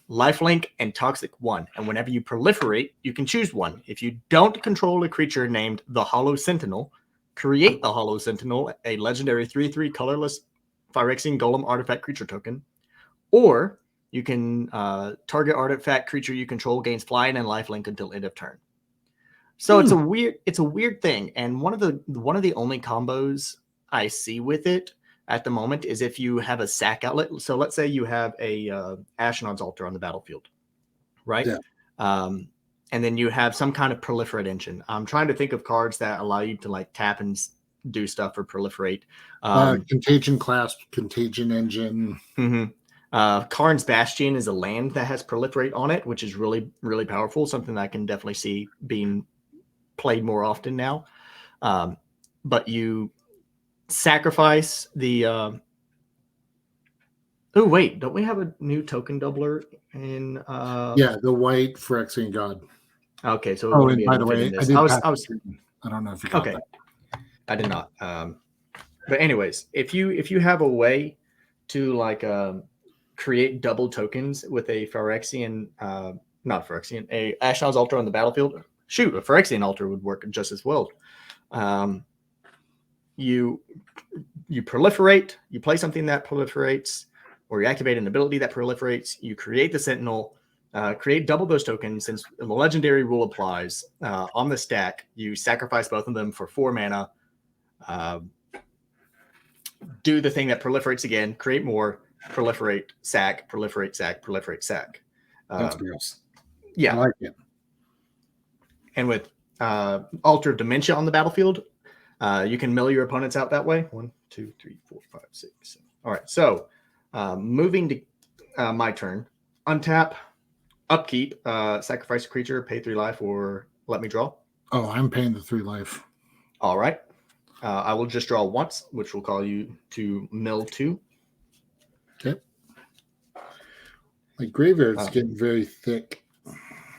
Lifelink and Toxic 1. And whenever you proliferate, you can choose one. If you don't control a creature named the Hollow Sentinel, create the Hollow Sentinel, a legendary 3/3 colorless Phyrexian Golem artifact creature token. Or you can target artifact creature you control gains flying and lifelink until end of turn. So it's a weird thing. And one of the only combos I see with it at the moment is if you have a sack outlet. So let's say you have a Ashnod's Altar on the battlefield, right? Yeah. And then you have some kind of proliferate engine. I'm trying to think of cards that allow you to like tap and do stuff or proliferate. Contagion Clasp, Contagion Engine. Mm-hmm. Karn's Bastion is a land that has proliferate on it, which is really, really powerful. Something that I can definitely see being played more often now. But you sacrifice the oh wait, don't we have a new token doubler in the white Phyrexian God. Okay, so and by the way, I don't know if you got that. I did not. But anyways, if you have a way to like create double tokens with a Phyrexian not Phyrexian, a Ashnod's Altar on the battlefield, shoot, a Phyrexian altar would work just as well. You proliferate, you play something that proliferates, or you activate an ability that proliferates, you create the Sentinel, create double those tokens. Since the legendary rule applies on the stack, you sacrifice both of them for 4 mana, do the thing that proliferates again, create more, proliferate, sack, proliferate, sack, proliferate, sack. That's gross. Yeah. I like it. And with Altar of Dementia on the battlefield, You can mill your opponents out that way. 1, 2, 3, 4, 5, 6, 7. All right. So moving to my turn. Untap, upkeep, sacrifice a creature, pay 3 life, or let me draw. Oh, I'm paying the 3 life. All right. I will just draw once, which will call you to mill 2. Okay. My graveyard's getting very thick.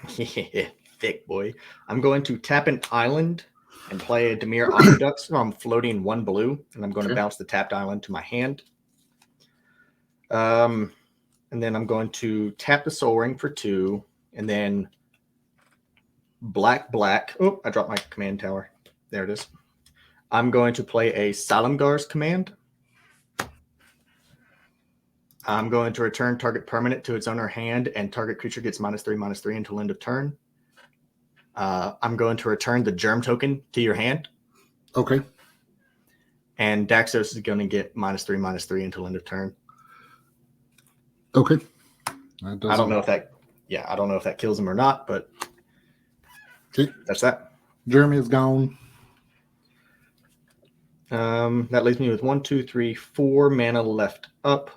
Thick boy. I'm going to tap an island and play a Dimir Aqueduct. So I'm floating 1 blue, and I'm going to bounce the tapped island to my hand. And then I'm going to tap the Soul Ring for 2, and then black. Oh, I dropped my command tower. There it is. I'm going to play a Salamgar's command. I'm going to return target permanent to its owner hand, and target creature gets -3/-3 until end of turn. I'm going to return the Germ token to your hand. Okay. And Daxos is going to get -3/-3 until end of turn. Okay. I don't know if that kills him or not, but okay. That's that. Germ is gone. That leaves me with 1, 2, 3, 4 mana left up.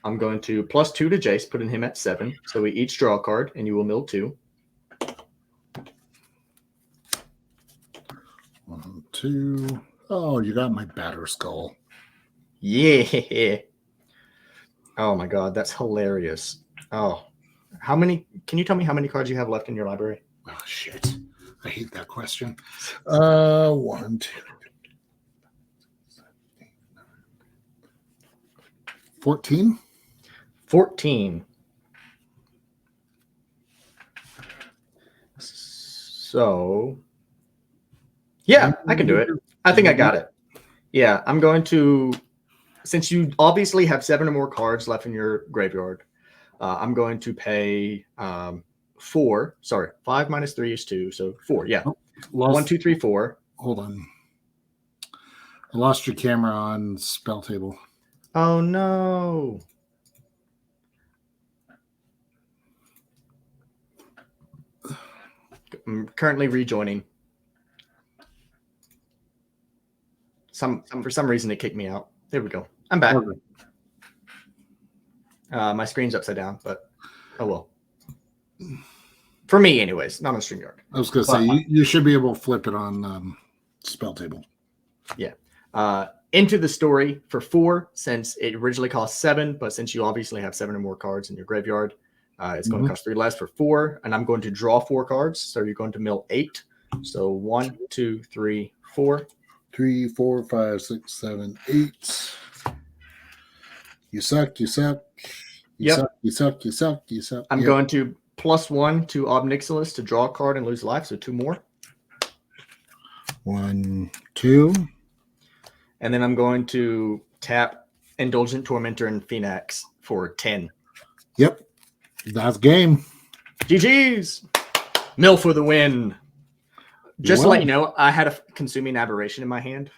I'm going to +2 to Jace, putting him at 7. So we each draw a card, and you will mill 2. 1, 2. Oh, you got my batter skull. Yeah. Oh my god, that's hilarious. Oh, can you tell me how many cards you have left in your library? Oh shit. I hate that question. 1, 2, 14. 14. So, yeah, I can do it. I think I got it. Yeah, I'm going to, since you obviously have 7 or more cards left in your graveyard, I'm going to pay 4. Sorry, 5 minus 3 is 2, so 4. Yeah, 1, 2, 3, 4. Hold on. I lost your camera on spell table. Oh no. I'm currently rejoining. For some reason it kicked me out. There we go. I'm back. Okay. My screen's upside down, but oh well. For me, anyways, not on StreamYard. I was going to say you should be able to flip it on spell table. Yeah. Into the Story for 4, since it originally cost 7, but since you obviously have 7 or more cards in your graveyard, it's going to cost 3 less for 4, and I'm going to draw 4 cards. So you're going to mill 8. So 1, 2, 3, 4. 3, 4, 5, 6, 7, 8. You suck. You suck. You Yep. suck. You suck. You suck. You suck. I'm going to +1 to Obnixilis to draw a card and lose life, so 2 more. 1, 2. And then I'm going to tap Indulgent Tormentor and Phoenix for 10. Yep. That's game. GG's. Mill for the win. Just to let you know, I had a Consuming Aberration in my hand.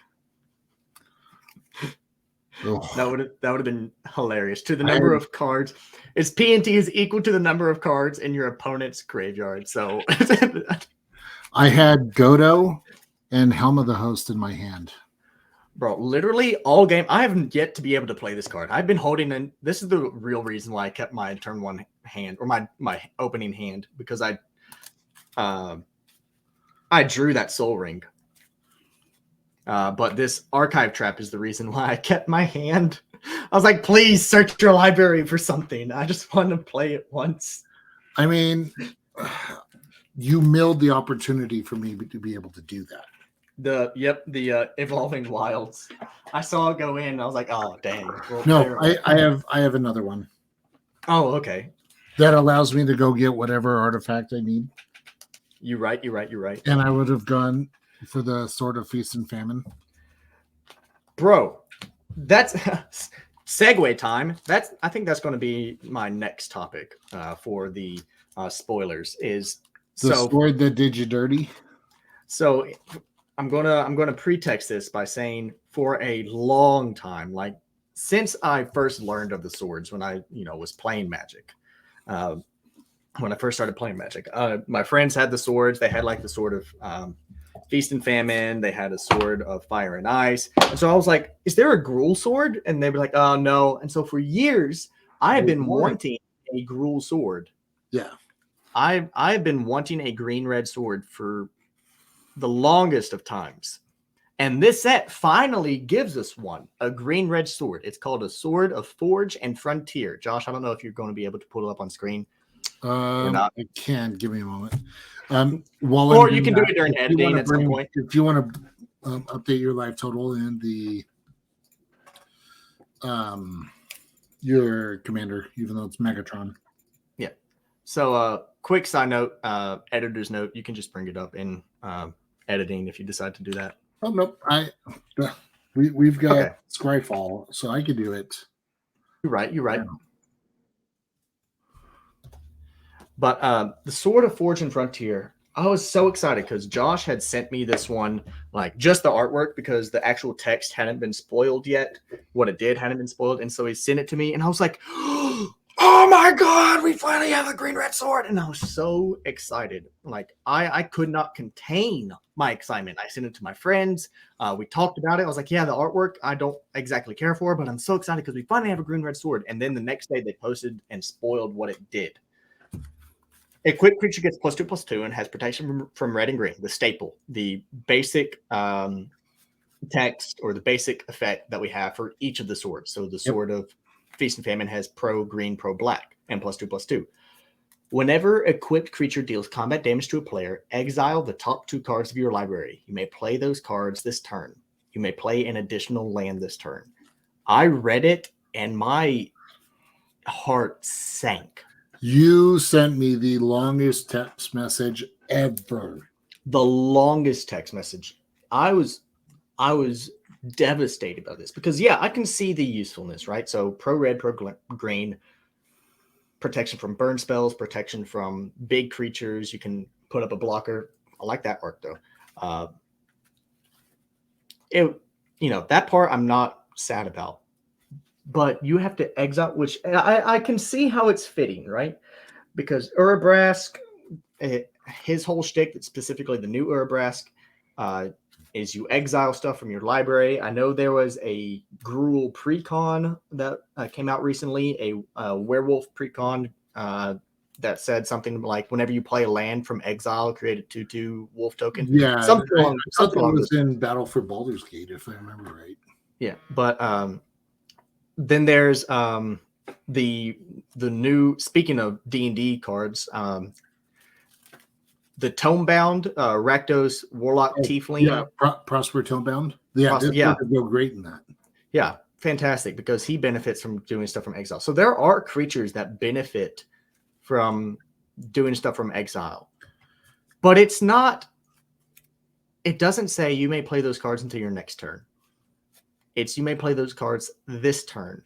Oh. That would have been hilarious. To the number of cards. Its P&T is equal to the number of cards in your opponent's graveyard. So I had Godo and Helm of the Host in my hand. Bro, literally all game. I haven't yet to be able to play this card. I've been holding in. This is the real reason why I kept my turn 1 hand, or my opening hand, because I drew that Soul Ring. But this Archive Trap is the reason why I kept my hand. I was like, please search your library for something. I just want to play it once. I mean, you milled the opportunity for me to be able to do that. The Evolving Wilds. I saw it go in. I was like, oh dang. Well, no, I have another one. Oh, okay. That allows me to go get whatever artifact I need. You're right. And I would have gone for the Sword of Feast and Famine. Bro, that's segue time. I think that's going to be my next topic for the spoilers. Is the sword that did you dirty. So I'm gonna pretext this by saying, for a long time, like since I first learned of the swords, when I was playing Magic, when I first started playing Magic, my friends had the swords. They had like the Sword of Feast and Famine. They had a sword of fire and ice. And so I was like, is there a Gruul sword? And they were like, oh, no. And so for years, I have been wanting a Gruul sword. Yeah. I've been wanting a green-red sword for the longest of times. And this set finally gives us one, a green-red sword. It's called a Sword of Forge and Frontier. Josh, I don't know if you're going to be able to pull it up on screen. I can. Give me a moment. Or you can do it during editing at some point. If you want to update your life total and the your commander, even though it's Megatron. Yeah. So quick side note, editor's note, you can just bring it up in editing if you decide to do that. Oh nope. We've got Scryfall, so I could do it. You're right. Yeah. But the Sword of Forge and Frontier, I was so excited because Josh had sent me this one, like just the artwork, because the actual text hadn't been spoiled yet. What it did hadn't been spoiled. And so he sent it to me, and I was like, oh my God, we finally have a green-red sword. And I was so excited. Like, I could not contain my excitement. I sent it to my friends. We talked about it. I was like, yeah, the artwork I don't exactly care for, but I'm so excited because we finally have a green-red sword. And then the next day they posted and spoiled what it did. Equipped creature gets +2/+2 and has protection from red and green, the staple, the basic text or the basic effect that we have for each of the swords. So the Sword of Feast and Famine has pro green, pro black, and +2/+2. Whenever equipped creature deals combat damage to a player, exile the top 2 cards of your library. You may play those cards this turn. You may play an additional land this turn. I read it and my heart sank. You sent me the longest text message ever. The longest text message. I was devastated by this because, yeah, I can see the usefulness, right? So pro red, pro green, protection from burn spells, protection from big creatures. You can put up a blocker. I like that art though. That part I'm not sad about. But you have to exile, which I can see how it's fitting, right? Because Urabrask, his whole shtick, specifically the new Urabrask, is you exile stuff from your library. I know there was a Gruul precon that came out recently, a werewolf precon that said something like, whenever you play a land from exile, create a 2/2 wolf token. Yeah, something was in Battle for Baldur's Gate, if I remember right. Yeah, but then there's the new, speaking of D&D cards, the Tomebound Rakdos Warlock Tiefling. Yeah, Prosper Tomebound. Yeah, this would go great in that. Yeah, fantastic, because he benefits from doing stuff from exile. So there are creatures that benefit from doing stuff from exile. But it doesn't say you may play those cards until your next turn. It's you may play those cards this turn.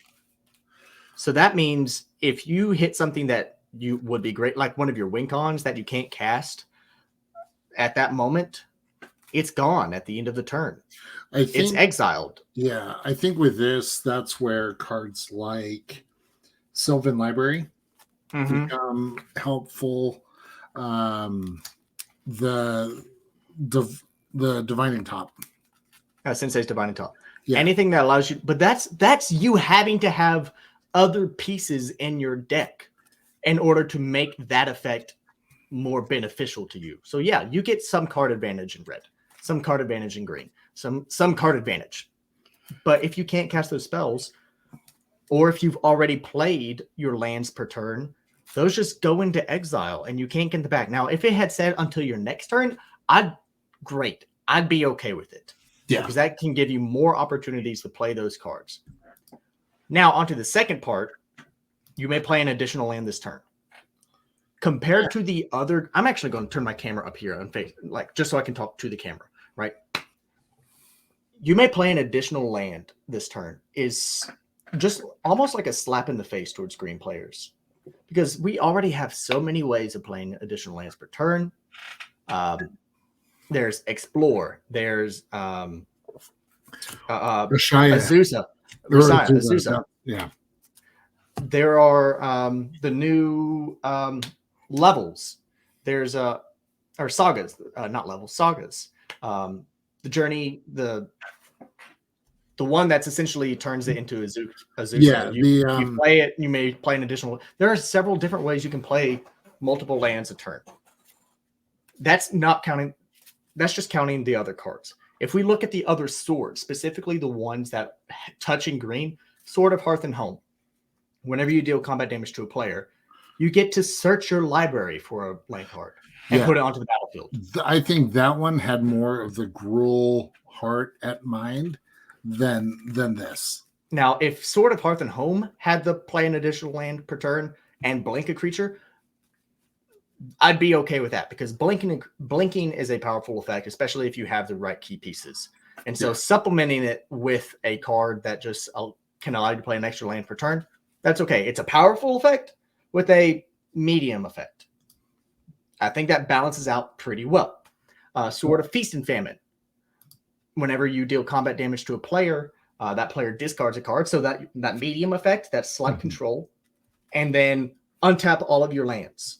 So that means if you hit something that you would be great, like one of your win cons that you can't cast at that moment, it's gone at the end of the turn. It's exiled. Yeah, I think with this, that's where cards like Sylvan Library become helpful. The Divining Top. Sensei's Divining Top. Yeah. Anything that allows you, but that's you having to have other pieces in your deck in order to make that effect more beneficial to you. So yeah, you get some card advantage in red, some card advantage in green, some card advantage. But if you can't cast those spells, or if you've already played your lands per turn, those just go into exile and you can't get them back. Now, if it had said until your next turn, I'd be okay with it. Yeah, because that can give you more opportunities to play those cards. Now, onto the second part, you may play an additional land this turn. Compared to the other, I'm actually going to turn my camera up here and face, like, just so I can talk to the camera, right? You may play an additional land this turn is just almost like a slap in the face towards green players, because we already have so many ways of playing additional lands per turn. There's Explore. There's Azusa. Yeah. There are the new levels. There's or sagas, not levels, sagas. The journey, the one that's essentially turns it into a zoo Yeah, sound. You play it, you may play an additional. There are several different ways you can play multiple lands a turn. That's not counting. That's just counting the other cards. If we look at the other swords, specifically the ones that touch in green, Sword of Hearth and Home, whenever you deal combat damage to a player, you get to search your library for a land card and put it onto the battlefield. I think that one had more of the Gruul heart at mind than this. Now, if Sword of Hearth and Home had the play an additional land per turn and blink a creature, I'd be okay with that because blinking is a powerful effect, especially if you have the right key pieces. And so supplementing it with a card that just can allow you to play an extra land per turn, that's okay. It's a powerful effect with a medium effect. I think that balances out pretty well. Sword of Feast and Famine. Whenever you deal combat damage to a player, that player discards a card. So that medium effect, that slight control, and then untap all of your lands.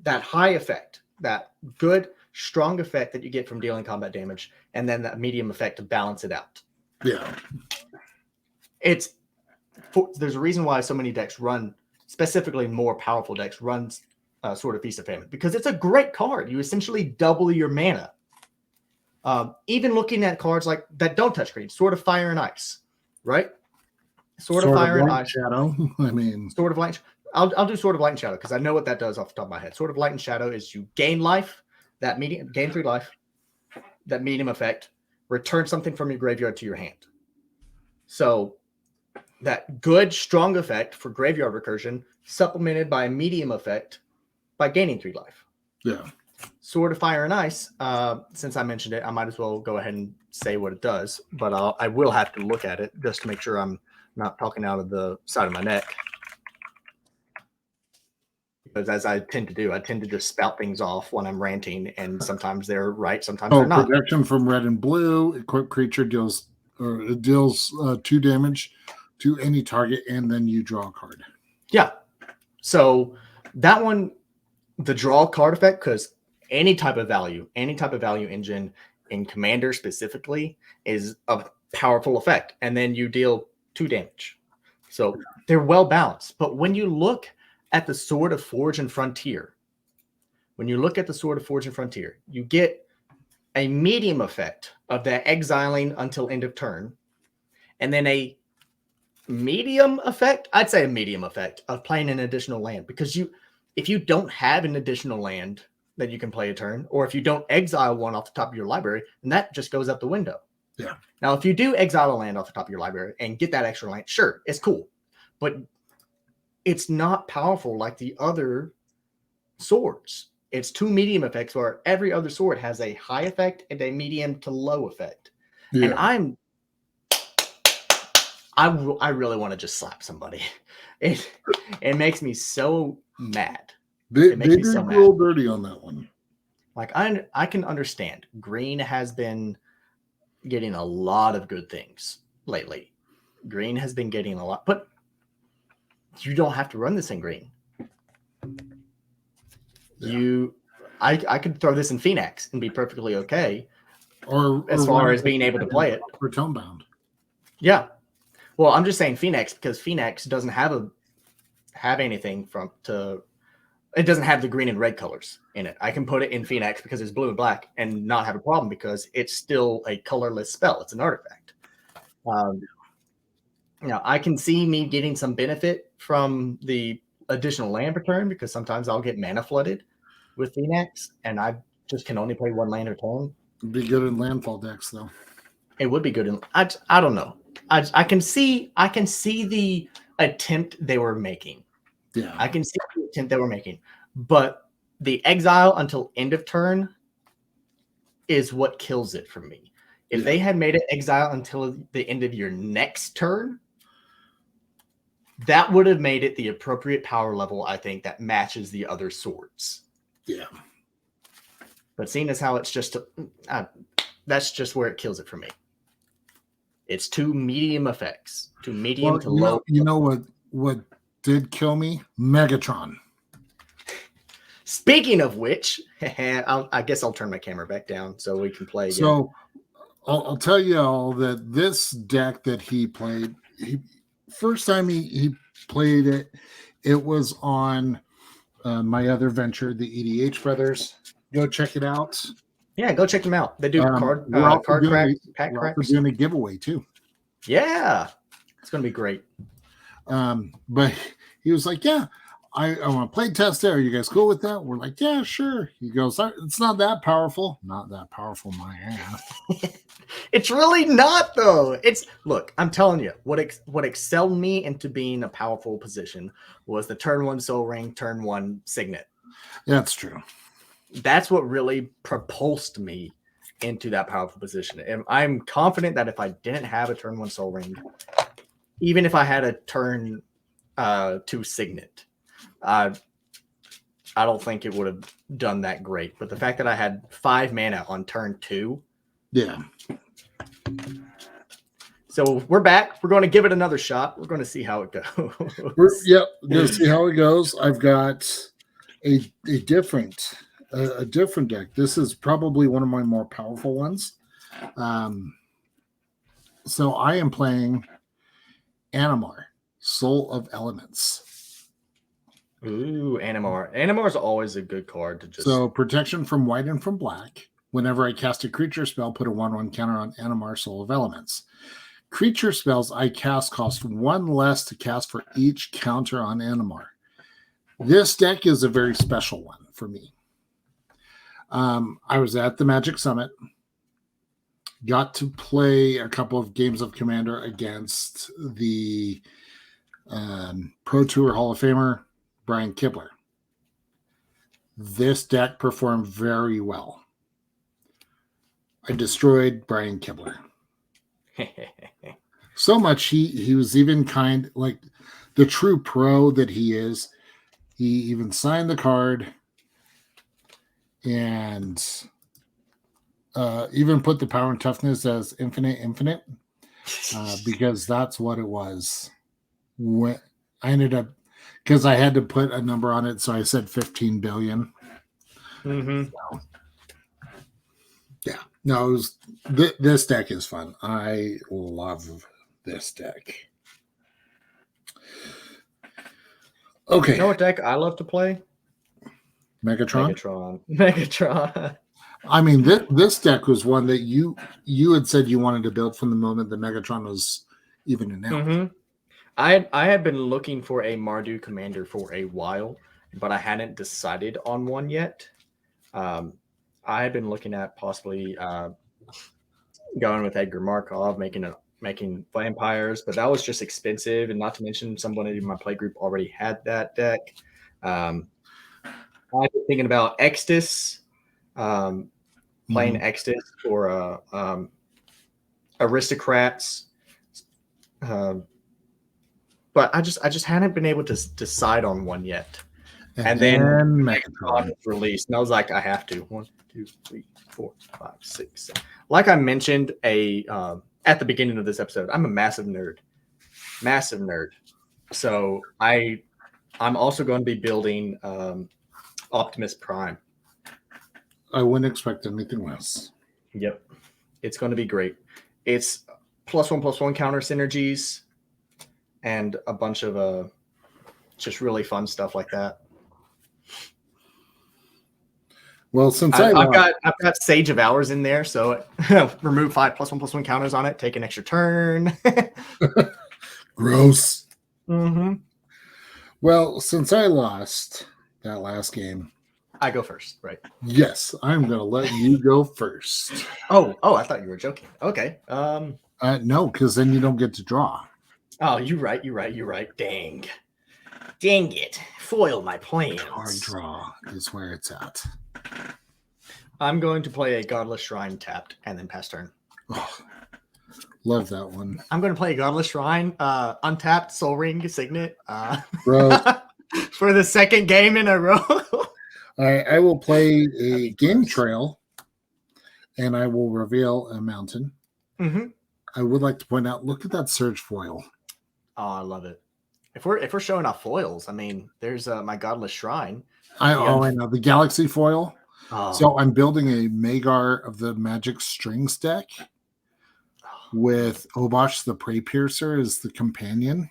That high effect, that good, strong effect that you get from dealing combat damage, and then that medium effect to balance it out. Yeah. There's a reason why so many decks run, specifically more powerful decks, run Sword of Feast and Famine, because it's a great card. You essentially double your mana. Even looking at cards like that don't touch green, Sword of Fire and Ice, right? Sword of Fire and Ice. Shadow. I mean, Sword of Light. I'll do Sword of Light and Shadow because I know what that does off the top of my head. Sword of Light and Shadow is you gain life, gain 3 life, that medium effect, return something from your graveyard to your hand. So that good, strong effect for graveyard recursion, supplemented by a medium effect by gaining 3 life. Yeah. Sword of Fire and Ice, since I mentioned it, I might as well go ahead and say what it does, but I will have to look at it just to make sure I'm not talking out of the side of my neck. Because as I tend to do, I tend to just spout things off when I'm ranting, and sometimes they're right, sometimes they're not. Protection from red and blue. Equipped creature deals 2 damage to any target, and then you draw a card. Yeah. So that one, the draw card effect, because any type of value engine in Commander specifically is a powerful effect, and then you deal 2 damage. So they're well balanced. But when you look at the Sword of Forge and Frontier, you get a medium effect of that exiling until end of turn, and then a medium effect, I'd say a medium effect of playing an additional land, because if you don't have an additional land that you can play a turn, or if you don't exile one off the top of your library, then that just goes out the window. Yeah. Now, if you do exile a land off the top of your library and get that extra land, sure, it's cool. But it's not powerful like the other swords. It's 2 medium effects where every other sword has a high effect and a medium to low effect. Yeah. And I really want to just slap somebody. It makes me so mad. They did a little dirty on that one. Like I can understand. Green has been getting a lot of good things lately. Green has been getting a lot, but you don't have to run this in green. Yeah. I could throw this in Phoenix and be perfectly okay. Or as far as being able to play it. For tone bound. Yeah. Well, I'm just saying Phoenix because Phoenix doesn't have anything it doesn't have the green and red colors in it. I can put it in Phoenix because it's blue and black and not have a problem because it's still a colorless spell. It's an artifact. Now, I can see me getting some benefit from the additional land per turn because sometimes I'll get mana flooded with Phoenix, and I just can only play 1 land per turn. It'd be good in landfall decks, though. It would be good in. I don't know. I can see the attempt they were making. Yeah, I can see the attempt they were making, but the exile until end of turn is what kills it for me. If they had made it exile until the end of your next turn, that would have made it the appropriate power level, I think, that matches the other swords. Yeah. But seeing as how it's just, that's just where it kills it for me. It's 2 medium effects, 2 medium to low. You know what did kill me? Megatron. Speaking of which, I guess I'll turn my camera back down so we can play again. So I'll tell you all that this deck that he played, first time he played it, it was on my other venture, the EDH Brothers. Go check it out. Yeah, go check them out. They do card pack we're also cracks. doing a giveaway too. Yeah, it's going to be great. But he was like, yeah, I want to play test it. Are you guys cool with that? We're like, yeah, sure. He goes, it's not that powerful. Not that powerful, my ass. It's really not, though. Look, I'm telling you, what excelled me into being a powerful position was the turn 1 Soul Ring, turn 1 Signet. That's true. That's what really propulsed me into that powerful position. And I'm confident that if I didn't have a turn 1 Soul Ring, even if I had a turn 2 Signet, I don't think it would have done that great. But the fact that I had 5 mana on turn 2. Yeah. So we're back. We're going to give it another shot. We're going to see how it goes. We're going to see how it goes. I've got a different deck. This is probably one of my more powerful ones. So I am playing Animar, Soul of Elements. Ooh, Animar. Animar is always a good card to just. So protection from white and from black. Whenever I cast a creature spell, put a 1/1 counter on Animar, Soul of Elements. Creature spells I cast cost 1 less to cast for each counter on Animar. This deck is a very special one for me. I was at the Magic Summit. Got to play a couple of games of Commander against the Pro Tour Hall of Famer, Brian Kibler. This deck performed very well. I destroyed Brian Kibler. So much he was even kind, like the true pro that he is. He even signed the card and even put the power and toughness as infinite, because that's what it was. When I ended up, because I had to put a number on it, so I said 15 billion. Mm-hmm. So, yeah, no, it was, this deck is fun. I love this deck. Okay. You know what deck I love to play? Megatron. I mean, this deck was one that you had said you wanted to build from the moment that Megatron was even announced. Mm-hmm. I had been looking for a Mardu commander for a while, but I hadn't decided on one yet. I had been looking at possibly going with Edgar Markov, making vampires, but that was just expensive, and not to mention somebody in my play group already had that deck. I've been thinking about Extus, playing Extus or Aristocrats, but I just hadn't been able to decide on one yet. And then Megatron was released, and I was like, I have to. 1, 2, 3, 4, 5, 6, 7. Like I mentioned at the beginning of this episode, I'm a massive nerd. So I'm also going to be building Optimus Prime. I wouldn't expect anything less. Yep, it's going to be great. It's +1/+1 counter synergies and a bunch of just really fun stuff like that. Well, since I've got Sage of Hours in there, so remove 5 +1/+1 counters on it, take an extra turn. Gross. Mm-hmm. Well, since I lost that last game, I go first, right? Yes, I'm going to let you go first. Oh, I thought you were joking. Okay. No, because then you don't get to draw. Oh, you're right. Dang it. Foiled my plans. Card draw is where it's at. I'm going to play a Godless Shrine tapped and then pass turn. Oh, love that one. I'm going to play a Godless Shrine, untapped Soul Ring Signet for the second game in a row. I will play a Game Trail, and I will reveal a mountain. Mm-hmm. I would like to point out, look at that Surge foil. Oh, I love it. If we're showing off foils, I mean, there's my Godless Shrine. I know the Galaxy foil. Oh. So I'm building a Magar of the Magic Strings deck with Obosh the Prey Piercer as the companion.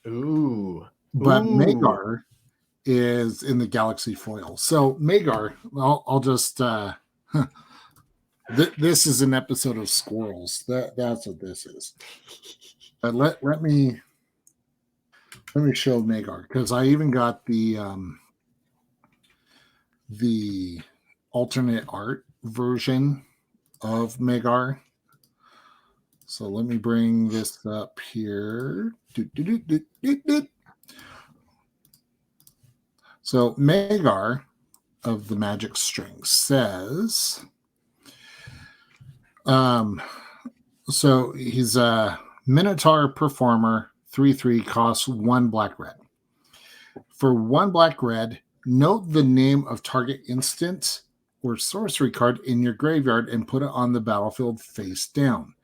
Ooh. But Magar is in the Galaxy foil. So Magar, I'll just this is an episode of Squirrels. That's what this is. But let me show Magar, because I even got the alternate art version of Magar. So let me bring this up here. So Magar of the Magic String says, so he's a Minotaur performer, 3/3, costs 1 black-red. For 1 black-red, note the name of target instant or sorcery card in your graveyard and put it on the battlefield face down.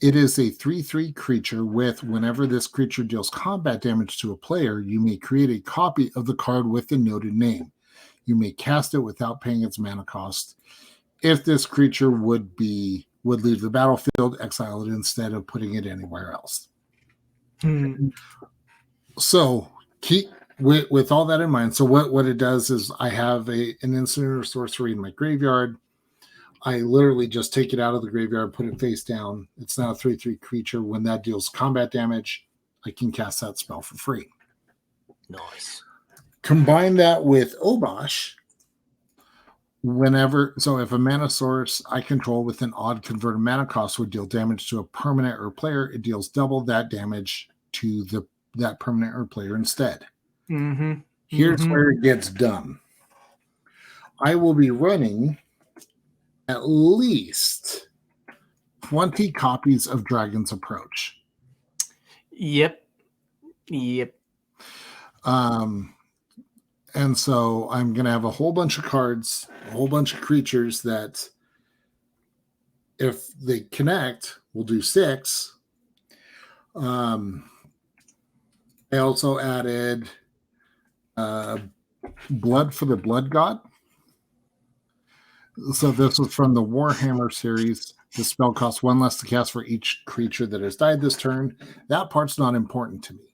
It is a 3/3 creature with, whenever this creature deals combat damage to a player, you may create a copy of the card with the noted name. You may cast it without paying its mana cost. If this creature would leave the battlefield, exile it instead of putting it anywhere else. So keep with all that in mind. So what it does is I have an instant or sorcery in my graveyard. I literally just take it out of the graveyard, put it face down. It's now a 3/3 creature. When that deals combat damage, I can cast that spell for free. Nice. Combine that with Obosh. If a mana source I control with an odd converted mana cost would deal damage to a permanent or player, it deals double that damage to that permanent or player instead. Here's where it gets done. I will be running at least 20 copies of Dragon's Approach. Yep. And so I'm going to have a whole bunch of cards, a whole bunch of creatures that, if they connect, will do 6. I also added Blood for the Blood God. So this was from the Warhammer series. The spell costs 1 less to cast for each creature that has died this turn. That part's not important to me.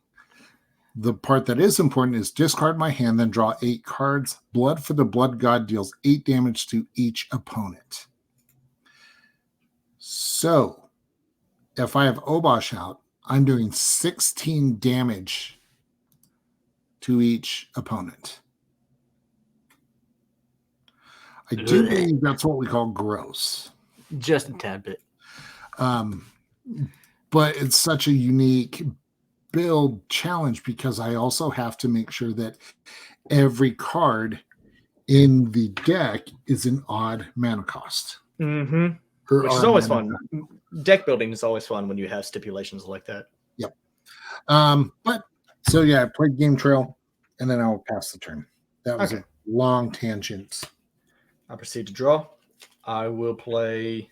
The part that is important is discard my hand, then draw 8 cards. Blood for the Blood God deals 8 damage to each opponent. So if I have Obosh out, I'm doing 16 damage to each opponent. I do believe that's what we call gross. Just a tad bit. But it's such a unique build challenge because I also have to make sure that every card in the deck is an odd mana cost. Which is always fun. Deck building is always fun when you have stipulations like that. Yep. I played Game Trail, and then I'll pass the turn. That was a long tangent. I'll proceed to draw. I will play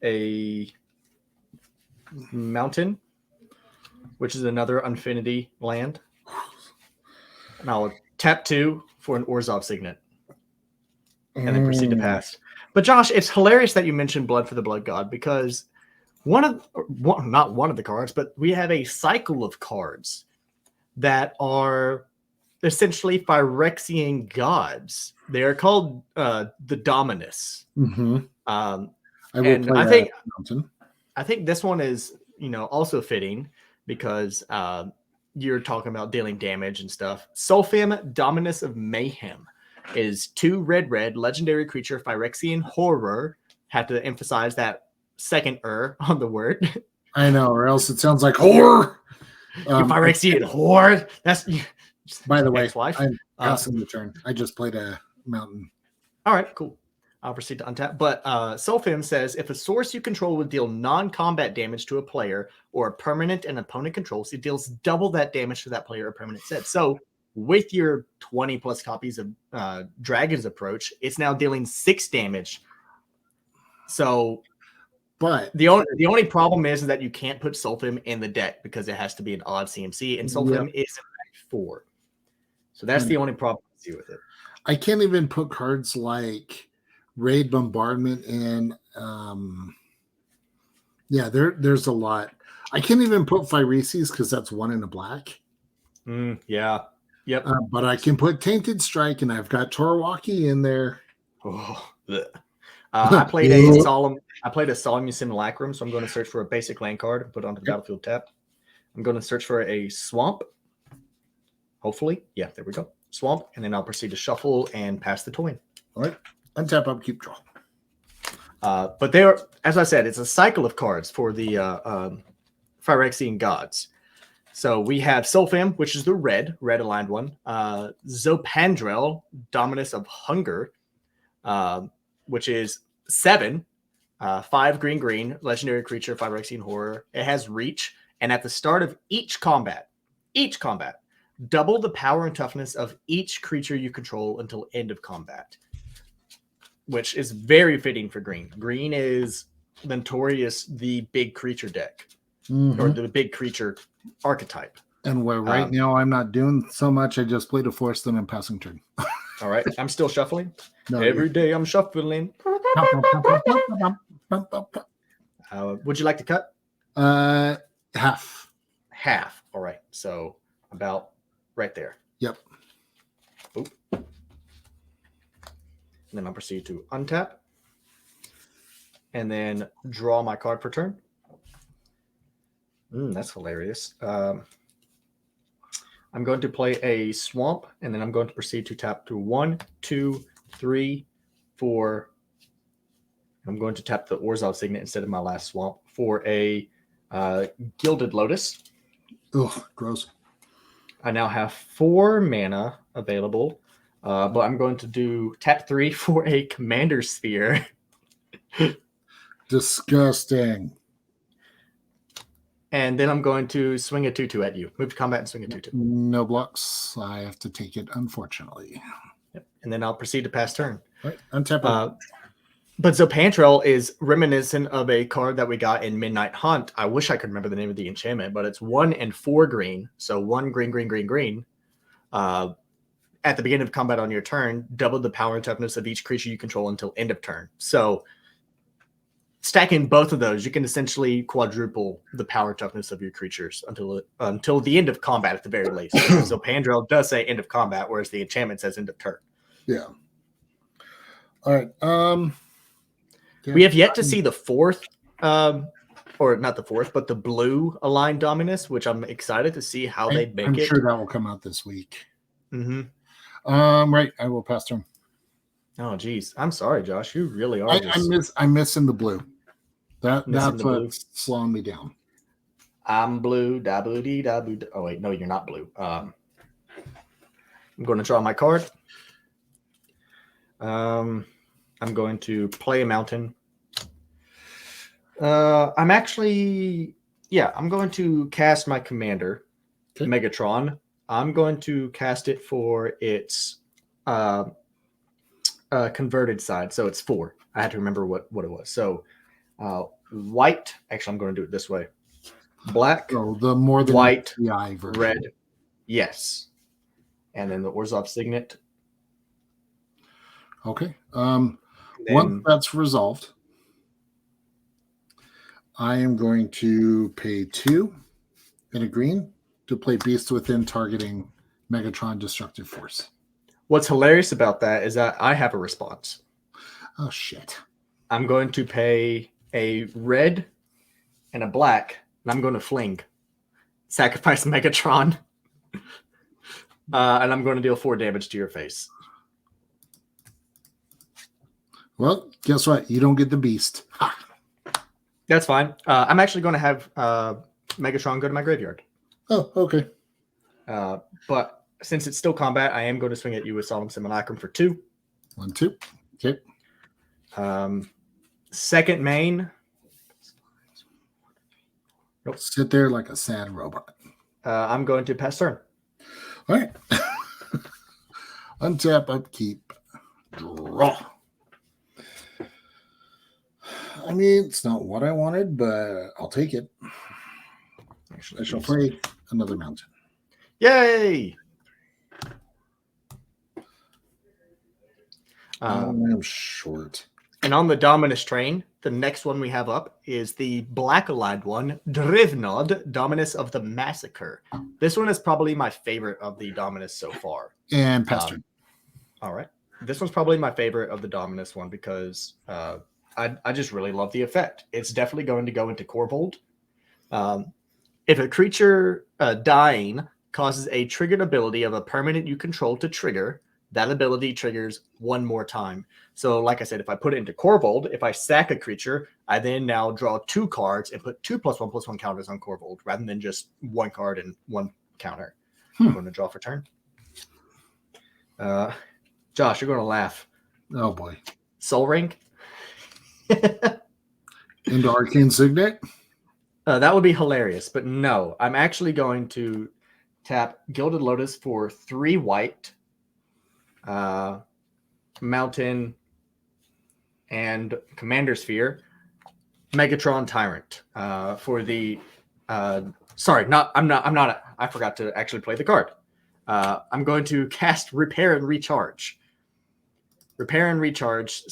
a mountain, which is another Infinity land. And I'll tap 2 for an Orzhov Signet. And then proceed to pass. But Josh, it's hilarious that you mentioned Blood for the Blood God, because not one of the cards, but we have a cycle of cards that are essentially Phyrexian gods. They are called the Dominus. I think this one is, also fitting because you're talking about dealing damage and stuff. Solfim, Dominus of Mayhem, is 2 red legendary creature, Phyrexian horror. Have to emphasize that second on the word. I know, or else it sounds like horror. Phyrexian horror. That's. By the way, I'm passing the turn. I just played a mountain. All right, cool. I'll proceed to untap. But Solfim says, if a source you control would deal non-combat damage to a player or a permanent an opponent controls, it deals double that damage to that player or permanent set. So with your 20 plus copies of Dragon's Approach, it's now dealing 6 damage. So But the only problem is that you can't put Sulfim in the deck because it has to be an odd CMC, and Sulfim is in fact 4. So that's the only problem I see with it. I can't even put cards like Raid Bombardment in. There's a lot. I can't even put Phyrexia because that's 1 in a black. Yeah. Yep. But I can put Tainted Strike, and I've got Torwaki in there. I played a Solemn Simulacrum, so I'm going to search for a basic land card and put it onto the battlefield tap. I'm going to search for a Swamp. Hopefully. Yeah, there we go. Swamp, and then I'll proceed to shuffle and pass the coin. All right. Untap, upkeep, draw. But there, as I said, it's a cycle of cards for the Phyrexian gods. So we have Sulfam, which is the red aligned one. Zopandrel, Dominus of Hunger, which is 7, 5 green, legendary creature, Phyrexian horror. It has reach, and at the start of each combat, double the power and toughness of each creature you control until end of combat, which is very fitting for green. Green is notorious the big creature deck, or the big creature archetype. And where right now I'm not doing so much, I just played a forest and I'm passing turn. All right, I'm still shuffling. Every day I'm shuffling. Would you like to cut? Half. All right, so about right there. Yep. Oop. And then I'll proceed to untap and then draw my card per turn. That's hilarious. I'm going to play a Swamp, and then I'm going to proceed to tap to 1, 2, 3, 4. I'm going to tap the Orzhov Signet instead of my last Swamp for a Gilded Lotus. Ugh, gross. I now have 4 mana available, but I'm going to do tap 3 for a Commander Sphere. Disgusting. And then I'm going to swing a 2/2 at you. Move to combat and swing a 2/2. No blocks. I have to take it, unfortunately. Yep. And then I'll proceed to pass turn. Right. Untap. But Zopandrel is reminiscent of a card that we got in Midnight Hunt. I wish I could remember the name of the enchantment, but it's 1 and 4 green. So 1 green. At the beginning of combat on your turn, double the power and toughness of each creature you control until end of turn. So stacking both of those, you can essentially quadruple the power toughness of your creatures until the end of combat at the very least. So Pandrel does say end of combat, whereas the enchantment says end of turn. Yeah. All right. We have yet to see the 4th, or not the 4th, but the blue aligned Dominus, which I'm excited to see how they make I'm it. I'm sure that will come out this week. Mm-hmm. Right. I will pass turn. Oh, geez. I'm sorry, Josh. You really are. I'm missing the blue. That's what's what's slowing me down. I'm blue. Da-boo-dee-da-boo. Oh, wait. No, you're not blue. I'm going to draw my card. I'm going to play a mountain. I'm going to cast my commander, Megatron. I'm going to cast it for its converted side. So it's 4. I had to remember what it was. So white. Actually, I'm going to do it this way. Black. Oh, the more than white, version. Red. Yes. And then the Orzhov Signet. Okay. Once that's resolved, I am going to pay 2 and a green to play Beast Within targeting Megatron Destructive Force. What's hilarious about that is that I have a response. Oh, shit. I'm going to pay a red and a black, and I'm going to fling. Sacrifice Megatron. And I'm going to deal 4 damage to your face. Well, guess what? You don't get the beast. Ha. That's fine. I'm actually going to have Megatron go to my graveyard. Oh, okay. But since it's still combat, I am going to swing at you with Solemn Simulacrum for 2. 1, 2. Okay. Second main. Nope. Sit there like a sad robot. I'm going to pass turn. All right. Untap, upkeep, draw. I mean, it's not what I wanted, but I'll take it. Actually, I shall play another mountain. Yay! I'm short. And on the Dominus train, the next one we have up is the black-aligned one, Drivnod, Dominus of the Massacre. This one is probably my favorite of the Dominus so far. And Pester. All right. This one's probably my favorite of the Dominus one because I just really love the effect. It's definitely going to go into Corvold. If a creature dying causes a triggered ability of a permanent you control to trigger, that ability triggers one more time. So, like I said, if I put it into Corvold, if I sack a creature, I then now draw 2 cards and put 2+1/+1 counters on Corvold rather than just 1 card and 1 counter. I'm going to draw for turn. Josh, you're going to laugh. Oh, boy. Soul Ring? Into Arcane Signet? That would be hilarious, but no. I'm actually going to tap Gilded Lotus for 3 white, Mountain, and Commander Sphere. Megatron Tyrant for the. Sorry, I forgot to actually play the card. I'm going to cast Repair and Recharge. Repair and Recharge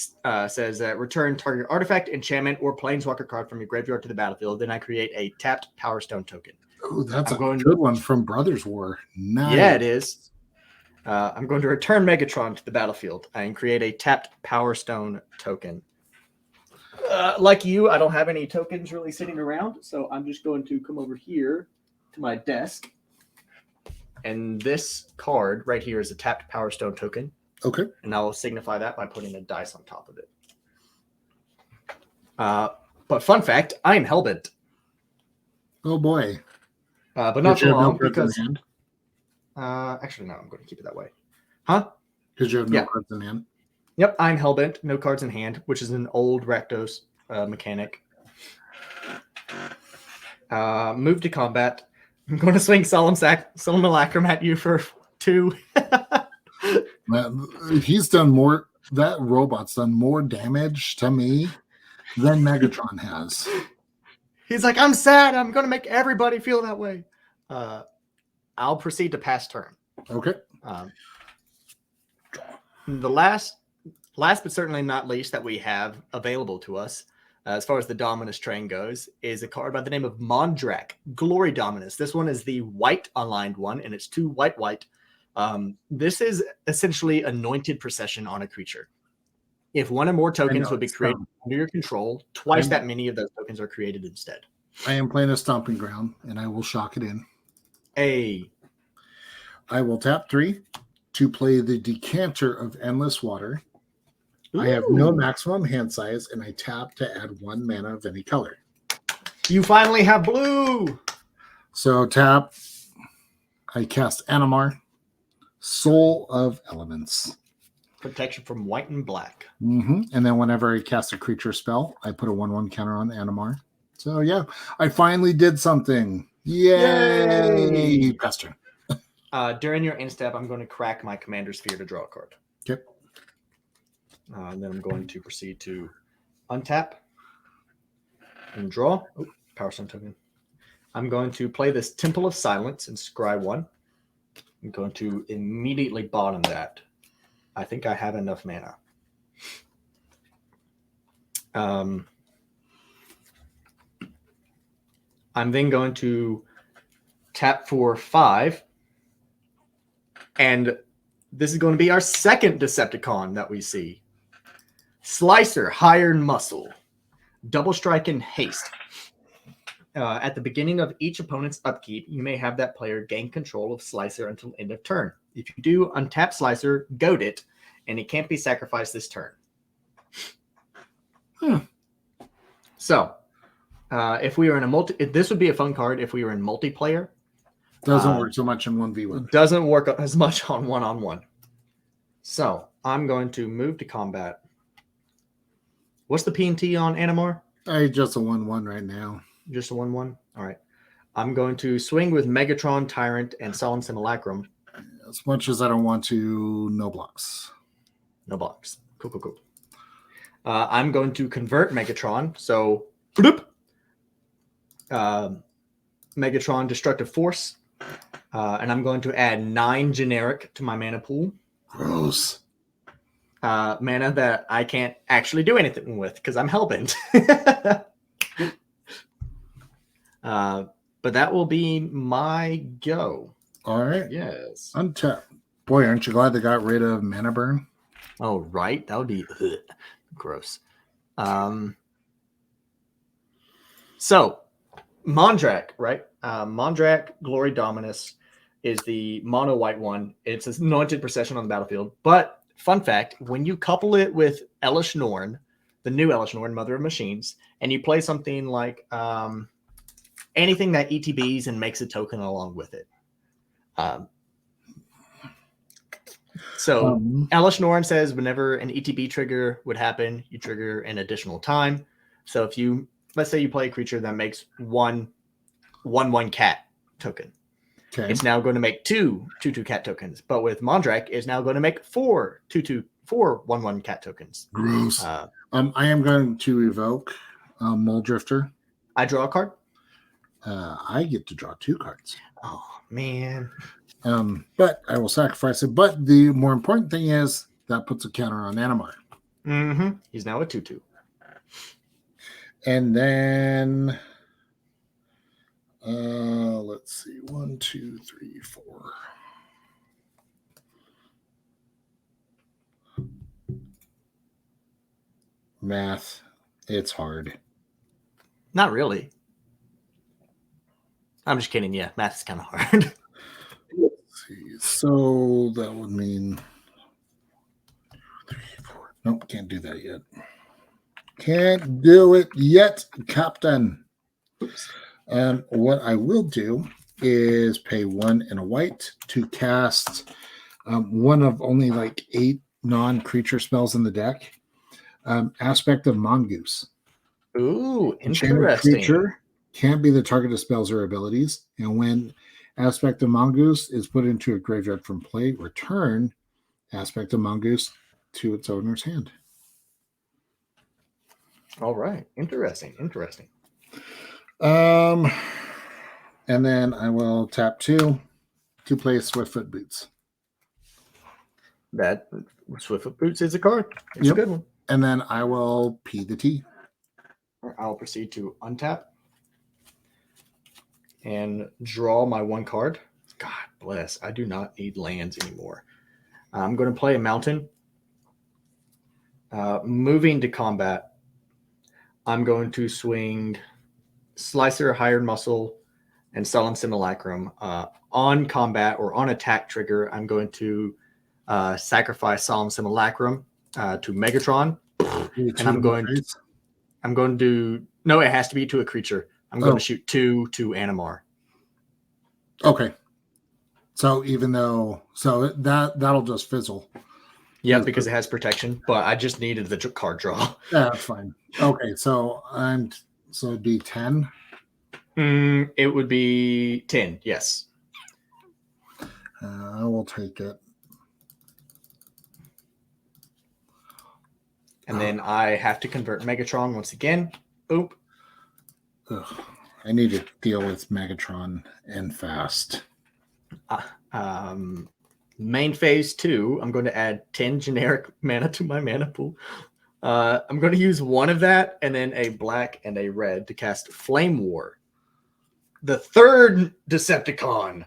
says that return target artifact, enchantment, or planeswalker card from your graveyard to the battlefield. Then I create a tapped Power Stone token. Oh, that's a good one from Brothers War. Nice. Yeah, it is. I'm going to return Megatron to the battlefield and create a tapped Power Stone token. Like you, I don't have any tokens really sitting around, so I'm just going to come over here to my desk. And this card right here is a tapped Power Stone token. Okay. And I'll signify that by putting a dice on top of it. But fun fact, I am Hellbent. Oh, boy. But not for long because... actually, no, I'm going to keep it that way. Huh? Because you have no cards in hand? Yep, I'm Hellbent, no cards in hand, which is an old Rakdos mechanic. Move to combat. I'm going to swing Solemn Malacrum at you for 2. He's done more. That robot's done more damage to me than Megatron has. He's like, I'm sad. I'm going to make everybody feel that way. I'll proceed to pass turn. Okay. The last but certainly not least that we have available to us, as far as the Dominus train goes, is a card by the name of Mondrak, Glory Dominus. This one is the white aligned one, and it's 2 white. This is essentially Anointed Procession on a creature. If one or more tokens would be created under your control, twice that many of those tokens are created instead. I am playing a Stomping Ground, and I will shock it in. I will tap 3 to play the Decanter of Endless Water. Ooh. I have no maximum hand size, and I tap to add 1 mana of any color. You finally have blue! So tap, I cast Animar, Soul of Elements. Protection from white and black. Mm-hmm. And then whenever I cast a creature spell, I put a 1/1 counter on Animar. So yeah, I finally did something. Yay! Pester. During your end step, I'm going to crack my Commander Sphere to draw a card. Okay. And then I'm going to proceed to untap and draw. Oh, Power Stone token. I'm going to play this Temple of Silence and scry 1. I'm going to immediately bottom that. I think I have enough mana. I'm then going to tap for 5. And this is going to be our second Decepticon that we see. Slicer, Iron Muscle. Double strike and haste. At the beginning of each opponent's upkeep, you may have that player gain control of Slicer until end of turn. If you do, untap Slicer, goad it, and it can't be sacrificed this turn. So, if we were in this would be a fun card if we were in multiplayer. Doesn't work so much in 1v1. Doesn't work as much on one-on-one. So, I'm going to move to combat. What's the P&T on Animar? Just a 1/1 right now. Just a 1/1? All right. I'm going to swing with Megatron, Tyrant, and Solemn Simulacrum. As much as I don't want to, no blocks. No blocks. Cool. I'm going to convert Megatron. So, bloop, Megatron Destructive Force. And I'm going to add 9 generic to my mana pool. Gross. Mana that I can't actually do anything with because I'm hellbent. But that will be my go. All right. Yes. Untap. Boy, aren't you glad they got rid of mana burn? Oh, right. That would be gross. So, Mondrak, right? Mondrak Glory Dominus is the mono white one. It's an anointed procession on the battlefield. But, fun fact, when you couple it with Elish Norn, the new Elish Norn, Mother of Machines, and you play something like anything that ETBs and makes a token along with it. Elish Norn says whenever an ETB trigger would happen, you trigger an additional time. So if you, let's say you play a creature that makes one cat token. Okay. It's now going to make 2 cat tokens. But with Mondrak, it's now going to make 4 1/1 cat tokens. Gross. I am going to evoke Mole Drifter. I draw a card. I get to draw 2 cards. Oh, man. But I will sacrifice it. But the more important thing is that puts a counter on Animar. Mm-hmm. He's now a 2/2. And then let's see. 1, 2, 3, 4. Math. It's hard. Not really. I'm just kidding. Yeah, math is kind of hard. Let's see. So that would mean 3, 4. Nope, can't do that yet. Can't do it yet, Captain. Oops. And what I will do is pay 1 and a white to cast one of only like 8 non-creature spells in the deck. Aspect of Mongoose. Ooh, interesting. Creature can't be the target of spells or abilities. And when Aspect of Mongoose is put into a graveyard from play, return Aspect of Mongoose to its owner's hand. All right. Interesting. And then I will tap 2 to play Swiftfoot Boots. That Swiftfoot Boots is a card. It's a good one. And then I will P the T. I'll proceed to untap and draw my 1 card. God bless. I do not need lands anymore. I'm going to play a mountain. Moving to combat, I'm going to swing Slicer, Hired Muscle, and Sullen Simulacrum. On combat or on attack trigger, I'm going to sacrifice Solemn Simulacrum to Megatron. And I'm going to no, it has to be to a creature. I'm going to shoot 2 to Animar. Okay. So that'll just fizzle. Yeah, because it has protection, but I just needed the card draw. Yeah, that's fine. Okay, so it'd be 10. It would be 10, yes. I will take it. And then I have to convert Megatron once again. Boop. Ugh, I need to deal with Megatron and fast. Main phase 2, I'm going to add 10 generic mana to my mana pool. I'm going to use 1 of that and then a black and a red to cast Flame War. The 3rd Decepticon.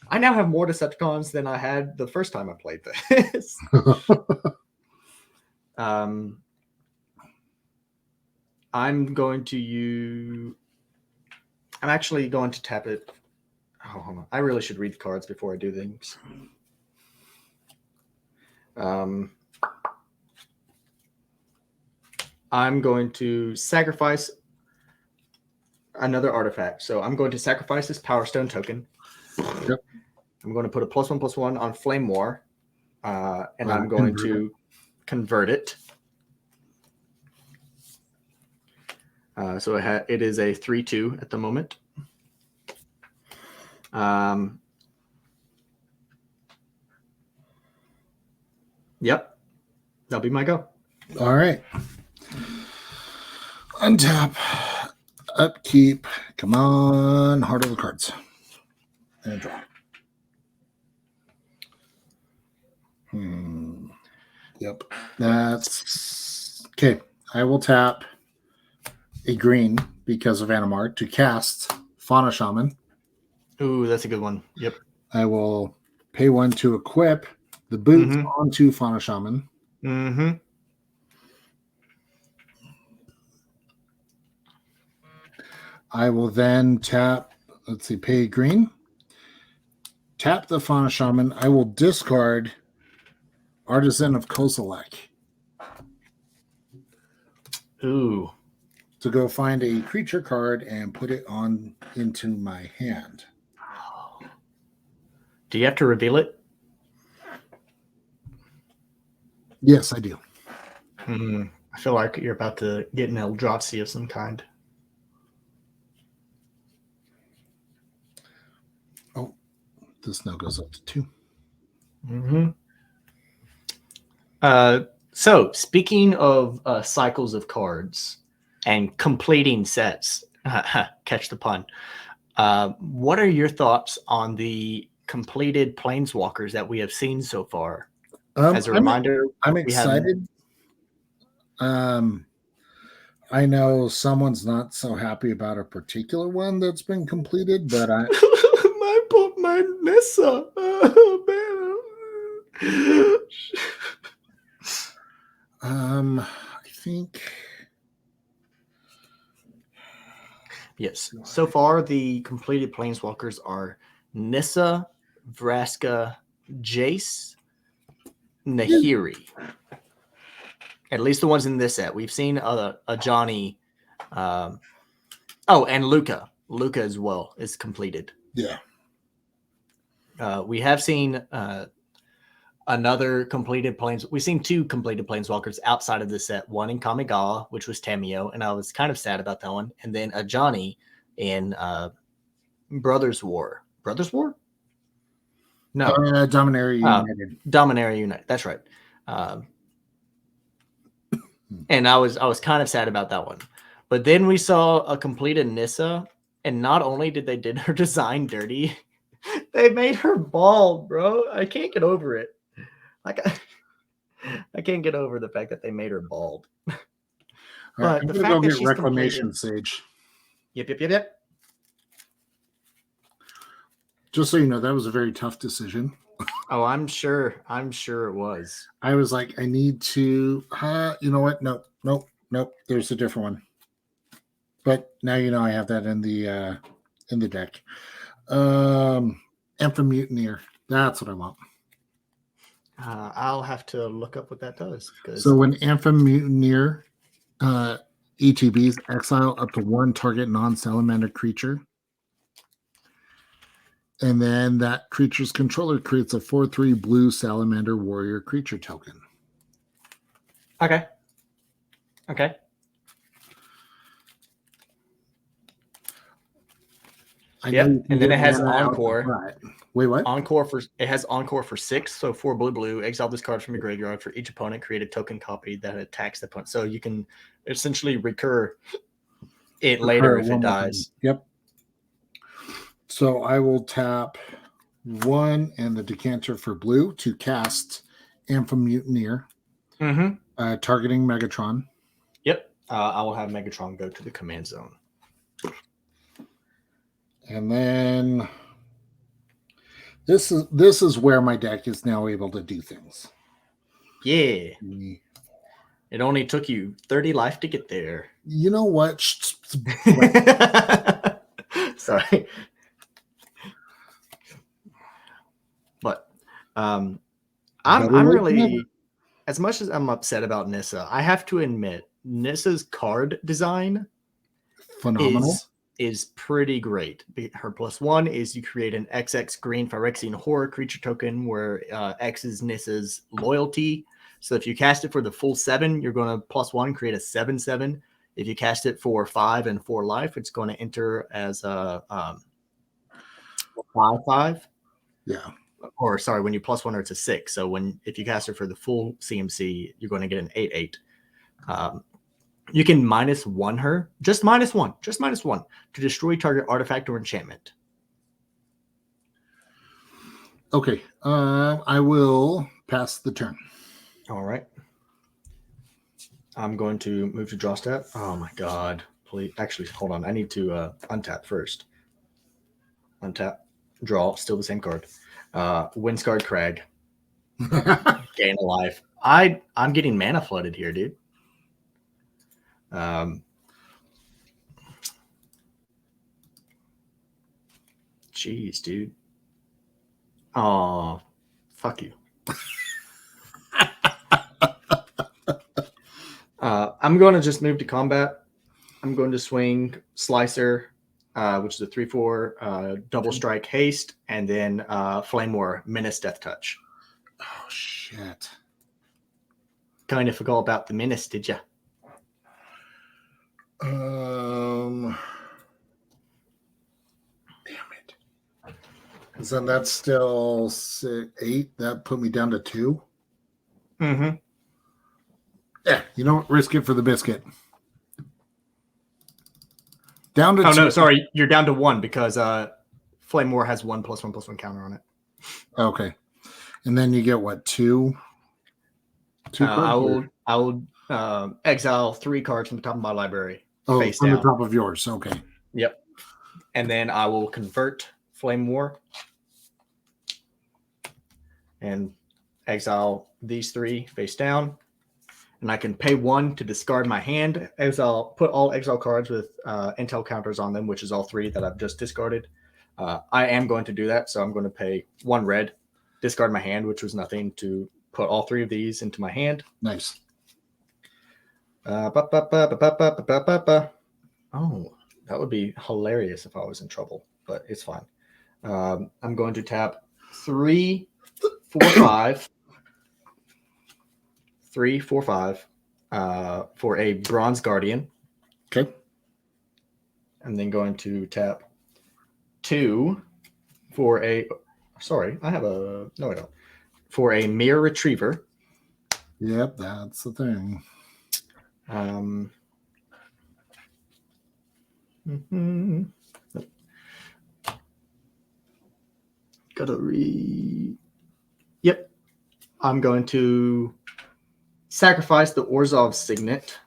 I now have more Decepticons than I had the first time I played this. I'm actually going to tap it. Oh, hold on. I really should read the cards before I do things. I'm going to sacrifice another artifact. So I'm going to sacrifice this Power Stone token. Yep. I'm going to put a +1/+1 on Flame War. And I'm going to convert it. So it is a 3/2 at the moment. Yep. That'll be my go. All right. Untap. Upkeep. Come on. Heart of the cards. And draw. Yep. That's okay. I will tap a green because of Animar to cast Fauna Shaman. Ooh, that's a good one. Yep. I will pay 1 to equip the boots onto Fauna Shaman. Mm-hmm. I will then tap, let's see, pay green. Tap the Fauna Shaman. I will discard Artisan of Kozilek. Ooh. To go find a creature card and put it on into my hand. Do you have to reveal it? Yes, I do. I feel like you're about to get an Eldrazi of some kind. Oh, this now goes up to 2. So, speaking of cycles of cards and completing sets, catch the pun. What are your thoughts on the completed Planeswalkers that we have seen so far? As a reminder, I'm excited. I know someone's not so happy about a particular one that's been completed, but I my Nissa. Oh, man. I think yes. So far, the completed Planeswalkers are Nissa, Vraska, Jace, Nahiri. At least the ones in this set. We've seen a Johnny. And Luca. Luca as well is completed. Yeah. We have seen another completed planes. We've seen 2 completed Planeswalkers outside of this set. One in Kamigawa, which was Tamio, and I was kind of sad about that one. And then a Johnny in Brothers War. Brothers War? No. Dominaria United. Dominaria United. That's right. And I was kind of sad about that one. But then we saw a completed Nissa, and not only did they did her design dirty, they made her bald, bro. I can't get over it. Like I can't get over the fact that they made her bald. But I'm gonna go get Reclamation Sage. Yep. Just so you know, that was a very tough decision. Oh, I'm sure it was. I was like, I need to. You know what? Nope. There's a different one. But now you know I have that in the deck. Mutineer. That's what I want. I'll have to look up what that does. So when Mutineer ETBs exile up to 1 target non-salamander creature, and then that creature's controller creates a 4/3 blue salamander warrior creature token. Okay. Yeah, and then it has Encore. Wait, what? It has Encore for 6, so 4 blue. Exile this card from your graveyard. For each opponent, create a token copy that attacks the opponent. So you can essentially recur it later if it dies. Yep. So I will tap 1 and the decanter for blue to cast Mutineer, targeting Megatron. Yep. I will have Megatron go to the command zone. And then this is where my deck is now able to do things. Yeah. It only took you 30 life to get there. You know what? Sorry. But I'm really, as much as I'm upset about Nissa, I have to admit Nissa's card design phenomenal. Is pretty great. Her +1 is you create an XX green Phyrexian horror creature token where X is Nissa's loyalty. So if you cast it for the full 7, you're going to +1 create a 7/7. If you cast it for 5 and 4 life, it's going to enter as a 5/5. Yeah. Or sorry, when you +1 it's a 6. So if you cast it for the full CMC, you're going to get an 8/8. You can -1 her, just -1 to destroy target artifact or enchantment. Okay. I will pass the turn. All right. I'm going to move to draw step. Oh my god. Please. Actually, hold on. I need to untap first. Untap. Draw. Still the same card. Windscarred Crag. Gain a life. I'm getting mana flooded here, dude. Jeez, dude. Oh, fuck you. I'm going to just move to combat. I'm going to swing Slicer, which is a 3/4 double strike haste, and then Flame War, Menace, Death Touch. Oh, shit. Kind of forgot about the Menace, did you? Damn it. So that's still 8. That put me down to 2. Mm-hmm. Yeah, you don't risk it for the biscuit. Down to 2. Oh, no, sorry. You're down to 1 because Flame War has 1+1/+1 counter on it. Okay. And then you get what, 2? I will exile 3 cards from the top of my library. Face from down. the top of yours. Okay. Yep. And then I will convert Flame War and exile these 3 face down. And I can pay 1 to discard my hand. Put all exile cards with intel counters on them, which is all 3 that I've just discarded. I am going to do that, so I'm going to pay 1 red, discard my hand, which was nothing, to put all 3 of these into my hand. Nice. Oh, that would be hilarious if I was in trouble, but it's fine. I'm going to tap 3, 4, 5. 3, 4, 5 for a Bronze Guardian. Okay. I'm then going to tap 2 for a. Sorry, I have a. No, I don't. For a Mirror Retriever. Yep, that's the thing. Gotta read. Yep. I'm going to sacrifice the Orzhov Signet,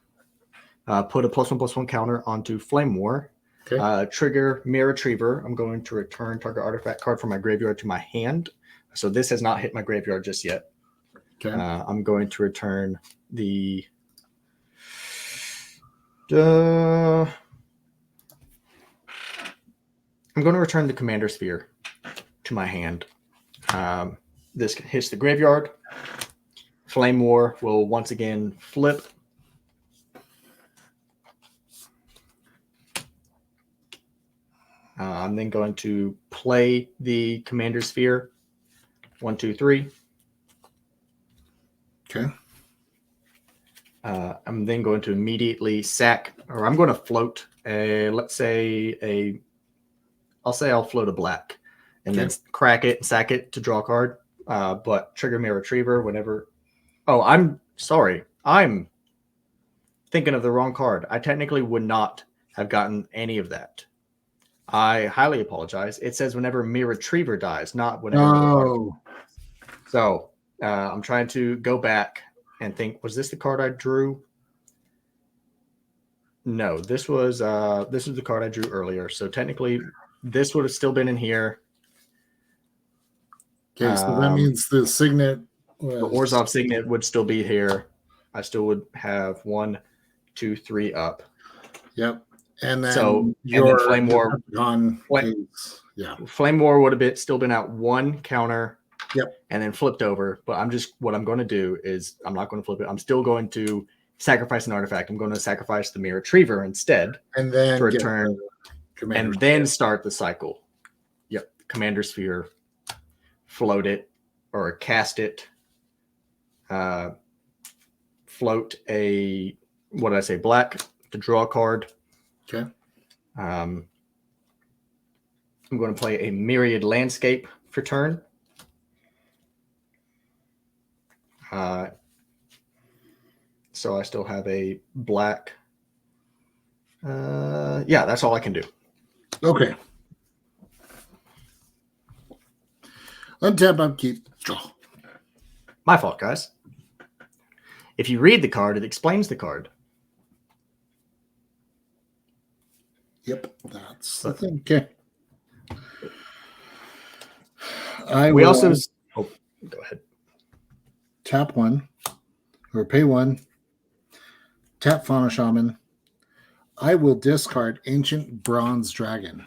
put a +1/+1 counter onto Flame War, Okay. trigger Mirror Retriever. I'm going to return target artifact card from my graveyard to my hand. So this has not hit my graveyard just yet. Okay. I'm going to return the. I'm going to return the Commander Sphere to my hand. This hits the graveyard. Flame War will once again flip. I'm then going to play the Commander Sphere. 1, 2, 3. Okay. I'm then going to immediately sack, or I'm going to float I'll float a black and then crack it and sack it to draw a card. But trigger Mirror Retriever whenever. Oh, I'm sorry. I'm thinking of the wrong card. I technically would not have gotten any of that. I highly apologize. It says whenever Mirror Retriever dies, not whenever. Oh. So I'm trying to go back and think, was this the card I drew? No, this was the card I drew earlier. So technically, this would have still been in here. Okay, so that means the Signet. The Orzhov Signet would still be here. I still would have 1, 2, 3 up. Yep. And then your Flame War Flame War would have still been at 1 counter. Yep. And then flipped over. But what I'm going to do is I'm not going to flip it. I'm still going to sacrifice an artifact. I'm going to sacrifice the Mirror Retriever instead. And then return and then start the cycle. Yep. Commander Sphere. Float it or cast it. Float a black to draw a card. Okay. I'm going to play a Myriad Landscape for turn. So I still have a black Yeah, that's all I can do. Okay. Untap, upkeep, draw. My fault, guys. If you read the card, it explains the card. Yep, that's the But thing. Okay. we also. Oh, go ahead. Tap one, or pay one, tap Fauna Shaman. I will discard Ancient Bronze Dragon.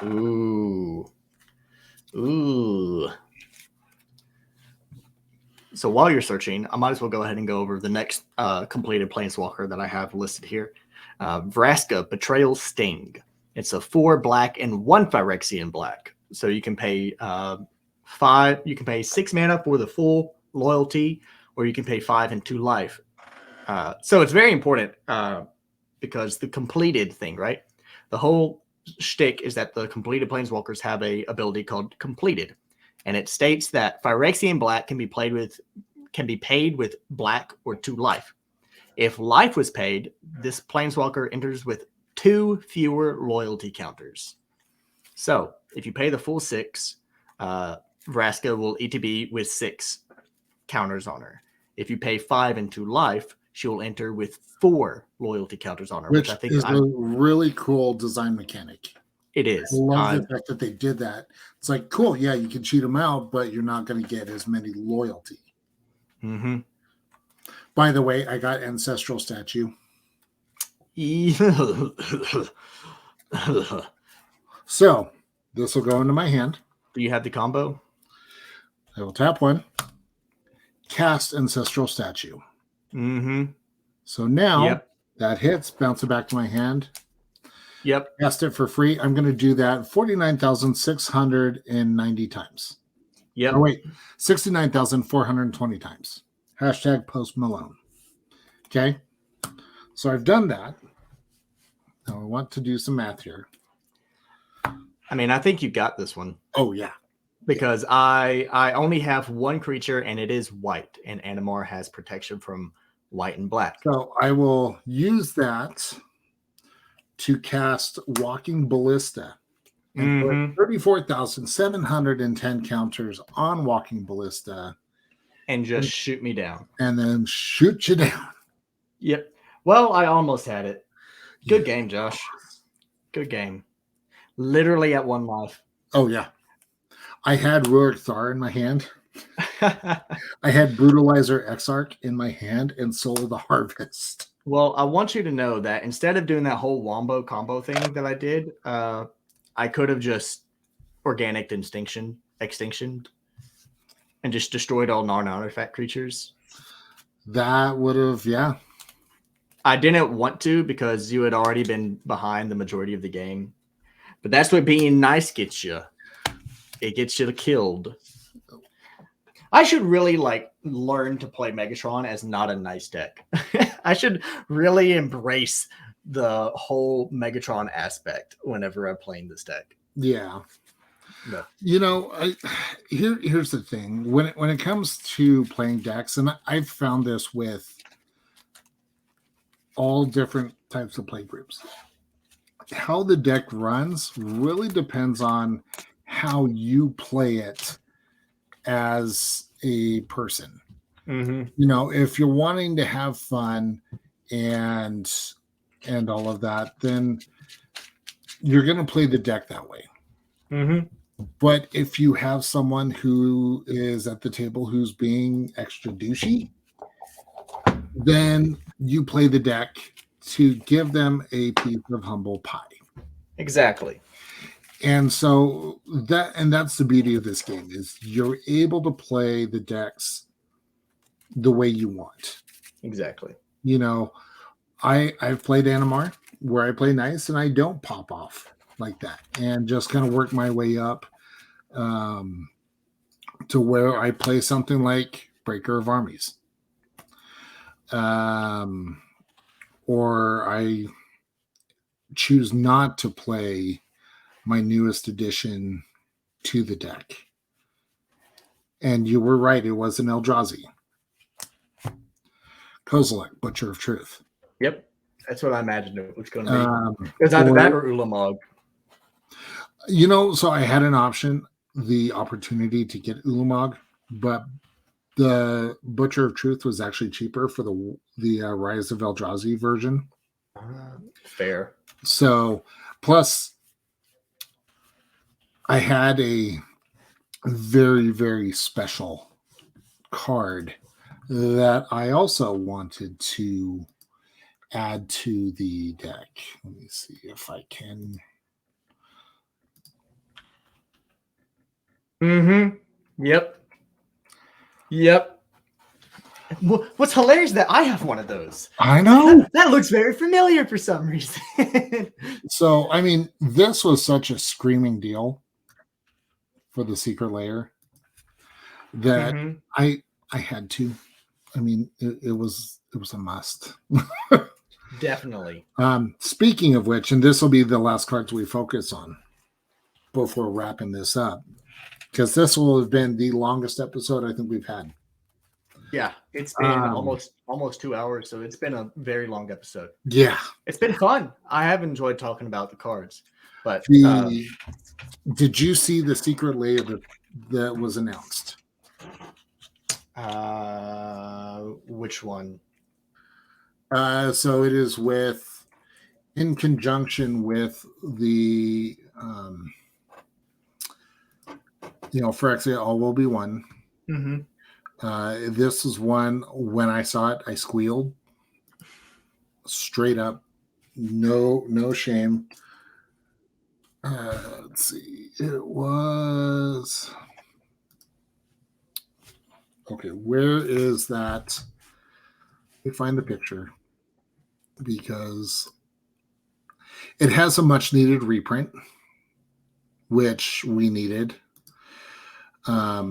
Ooh. Ooh. So while you're searching, I might as well go ahead and go over the next completed Planeswalker that I have listed here. Vraska, Betrayal Sting. It's a 4 black and 1 Phyrexian black. So you can pay 5. You can pay 6 mana for the full loyalty, or you can pay 5 and 2 life. So it's very important because the completed thing, right? The whole shtick is that the completed Planeswalkers have a ability called Completed, and it states that Phyrexian black can be paid with black or 2 life. If life was paid, this Planeswalker enters with 2 fewer loyalty counters. So if you pay the full 6, Vraska will ETB with 6 counters on her. If you pay 5 and 2 life, she will enter with 4 loyalty counters on her, Which I think is a really cool design mechanic. It is. I love the fact that they did that. It's like, cool, yeah, you can cheat them out, but you're not going to get as many loyalty. Mm-hmm. By the way, I got Ancestral Statue. So, this will go into my hand. Do you have the combo? I will tap one, cast Ancestral Statue. Mm-hmm. So now that hits, bounce it back to my hand. Yep. Cast it for free. I'm going to do that 49,690 times. Yep. Oh, wait, 69,420 times. Hashtag Post Malone. Okay. So I've done that. Now I want to do some math here. I mean, I think you got this one. Oh, yeah. Because I only have one creature, and it is white, and Animar has protection from white and black. So I will use that to cast Walking Ballista and put 34,710 counters on Walking Ballista. And just shoot me down. And then shoot you down. Yep. Well, I almost had it. Good game, Josh. Good game. Literally at 1 life. Oh, yeah. I had Rurik Thar in my hand. I had Brutalizer Exarch in my hand and Soul of the Harvest. Well, I want you to know that instead of doing that whole wombo combo thing that I did, I could have just Organic Extinction, and just destroyed all non-artifact creatures. That would have, yeah. I didn't want to because you had already been behind the majority of the game. But that's what being nice gets you. It gets you killed. I should really learn to play Megatron as not a nice deck. I should really embrace the whole Megatron aspect whenever I'm playing this deck. Yeah. No. You know, here's the thing. When it comes to playing decks, and I've found this with all different types of play groups, how the deck runs really depends on how you play it as a person. Mm-hmm. You know, if you're wanting to have fun and all of that, then you're going to play the deck that way. Mm-hmm. But if you have someone who is at the table who's being extra douchey, then you play the deck to give them a piece of humble pie. Exactly. And so that's the beauty of this game is you're able to play the decks the way you want. Exactly. You know, I've played Animar where I play nice and I don't pop off like that and just kind of work my way up to where I play something like Breaker of Armies. Or I choose not to play my newest addition to the deck. And you were right, it was an Eldrazi. Kozilek, Butcher of Truth. Yep. That's what I imagined it was going to be. It was either that or Ulamog. So I had an option, the opportunity to get Ulamog, but the Butcher of Truth was actually cheaper for the Rise of Eldrazi version. Fair. So, plus, I had a very, very special card that I also wanted to add to the deck. Let me see if I can. Yep. What's hilarious is that I have one of those. I know. That looks very familiar for some reason. So, I mean, this was such a screaming deal for the Secret Lair that I had to. I mean, it was a must. Definitely. Speaking of which, and this will be the last cards we focus on before wrapping this up, because this will have been the longest episode I think we've had. Yeah, it's been almost 2 hours, so it's been a very long episode. Yeah, it's been fun. I have enjoyed talking about the cards. But did you see the Secret Lair that was announced? Which one? So it is in conjunction with the Phyrexia All Will Be One. This is one, when I saw it, I squealed straight up. No shame. Let's see. It was okay. Where is that? Let me find the picture, because it has a much needed reprint, which we needed. But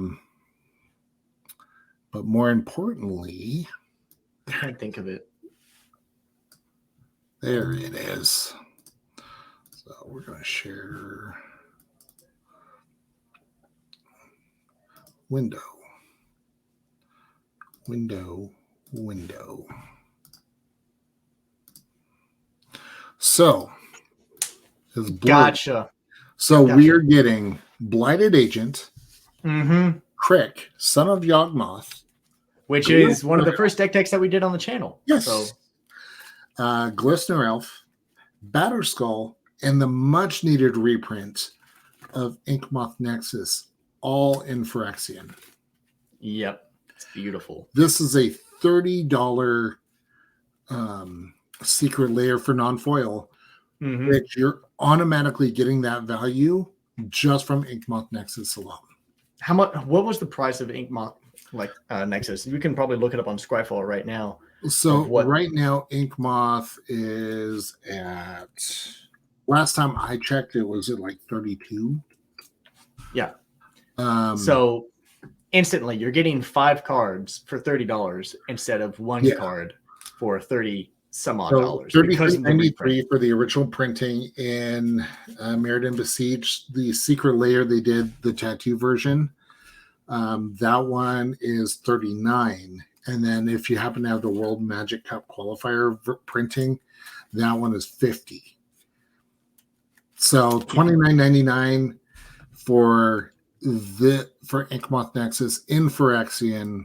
more importantly, I can't think of it. There it is. So we're going to share window. So it's blurred. Gotcha. So we are getting Blighted Agent, Crick, Son of Yawgmoth, which is one of the first deck decks that we did on the channel. Yes. So, Glistener Elf, Batterskull, and the much needed reprint of Inkmoth Nexus, all in Phyrexian. Yep, it's beautiful. This is a $30 Secret Lair for non-foil, which you're automatically getting that value just from Inkmoth Nexus alone. How much? What was the price of Inkmoth Nexus? You can probably look it up on Scryfall right now. So right now, Inkmoth is at, last time I checked, it was at like 32. Yeah. So instantly, you're getting 5 cards for $30 instead of one card for 30 some odd dollars. $33.93 for the original printing in Mirrodin Besiege. The Secret Lair, they did the tattoo version. That one is $39. And then if you happen to have the World Magic Cup qualifier printing, that one is $50. So $29.99 for Inkmoth Nexus in Phyrexian,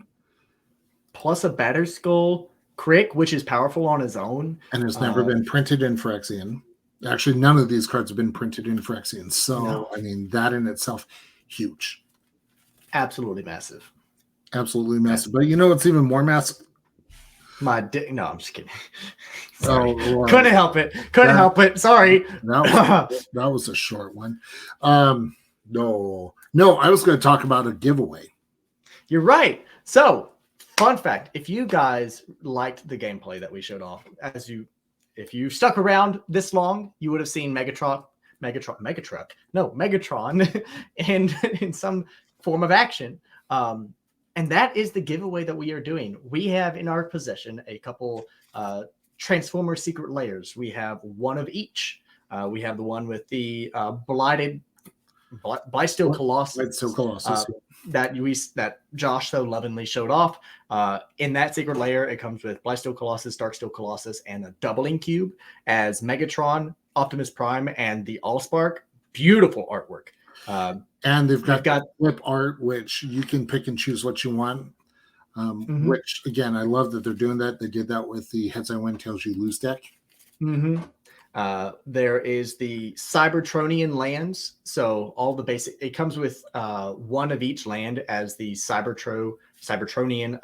plus a Batterskull Crick, which is powerful on his own, and has never been printed in Phyrexian. Actually, none of these cards have been printed in Phyrexian. So, I mean, that in itself, huge. Absolutely massive. Absolutely massive. But you know what's even more massive? No, I'm just kidding. Sorry. Couldn't help it. Help it. Sorry. That was a short one. No, I was going to talk about a giveaway. You're right. So, fun fact, if you guys liked the gameplay that we showed off, if you stuck around this long, you would have seen Megatron in some form of action. And that is the giveaway that we are doing. We have in our possession a couple Transformer Secret Lairs. We have one of each. We have the one with the Blighted Blightsteel Colossus. Blightsteel Colossus. That Josh so lovingly showed off. In that secret layer, it comes with Blightsteel Colossus, Darksteel Colossus, and a doubling cube as Megatron, Optimus Prime, and the Allspark. Beautiful artwork. And they've got flip art, which you can pick and choose what you want. Which, again, I love that they're doing that. They did that with the Heads I Win, Tails You Lose deck. There is the Cybertronian lands. So all the basic, it comes with one of each land as the Cybertronian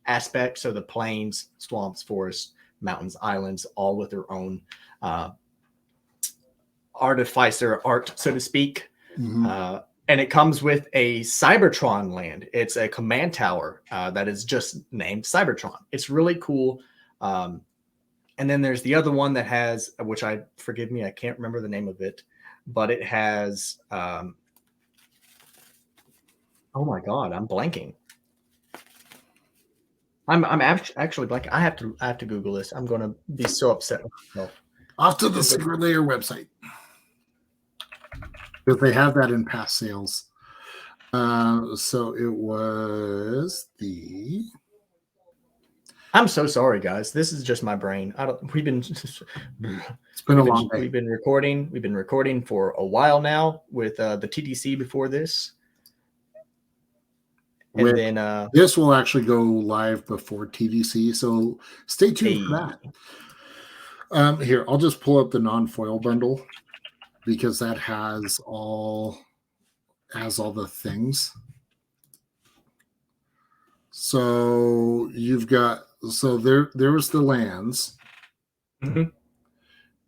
aspect. So the plains, swamps, forests, mountains, islands, all with their own artificer art, so to speak. And it comes with a Cybertron land. It's a command tower that is just named Cybertron. It's really cool. And then there's the other one that has, which forgive me, I can't remember the name of it, but it has, oh my God, I'm blanking. I'm actually blanking. I have to Google this. I'm going to be so upset with myself. Off to the Secret Layer website. Because they have that in past sales. So it was the... I'm so sorry, guys. This is just my brain. It's been a long day. We've been recording for a while now with the TDC before this. And then this will actually go live before TDC, so stay tuned for that. Here, I'll just pull up the non-foil bundle because that has all the things. So you've got there was the lands, and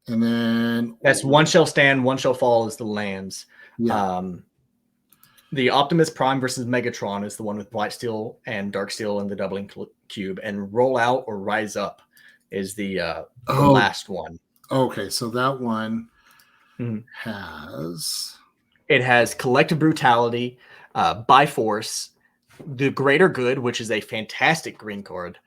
then that's one shall stand, one shall fall is the lands. The Optimus Prime versus Megatron is the one with Blightsteel and Darksteel and the doubling cube, and Roll Out or Rise Up is the last one. Okay, so that one has Collective Brutality, By Force, the Greater Good, which is a fantastic green card,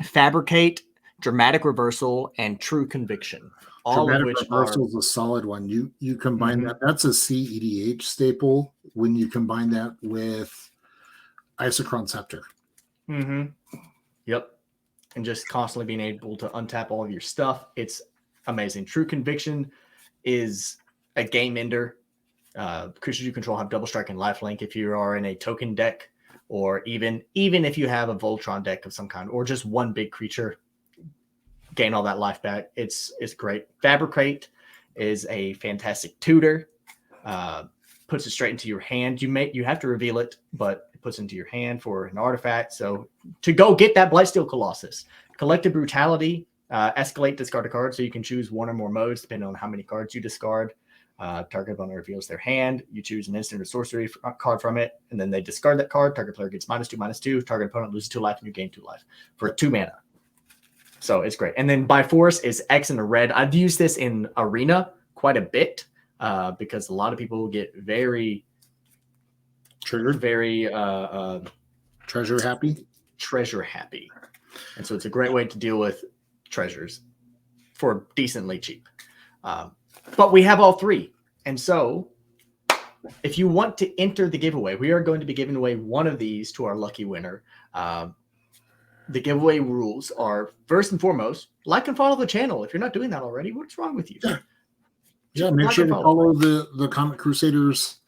Fabricate, Dramatic Reversal, and True Conviction. All Dramatic of which Reversal is a solid one. You combine that. That's a CEDH staple when you combine that with Isochron Scepter. Yep. And just constantly being able to untap all of your stuff. It's amazing. True Conviction is a game ender. Creatures you control have double strike and lifelink if you are in a token deck, or even if you have a Voltron deck of some kind, or just one big creature, gain all that life back. It's great. Fabricate is a fantastic tutor. Puts it straight into your hand. You have to reveal it, but it puts it into your hand for an artifact. So to go get that Blightsteel Colossus, Collective Brutality, escalate, discard a card, so you can choose one or more modes depending on how many cards you discard. Target opponent reveals their hand. You choose an instant or sorcery card from it, and then they discard that card. Target player gets -2/-2. Target opponent loses 2 life, and you gain 2 life for 2 mana. So it's great. And then By Force is X in the red. I've used this in Arena quite a bit because a lot of people get very triggered, very treasure happy. And so it's a great way to deal with treasures for decently cheap. But we have all three. And so if you want to enter the giveaway, we are going to be giving away one of these to our lucky winner. The giveaway rules are, first and foremost, like and follow the channel. If you're not doing that already, what's wrong with you? Yeah, make sure to follow the Comic Crusaders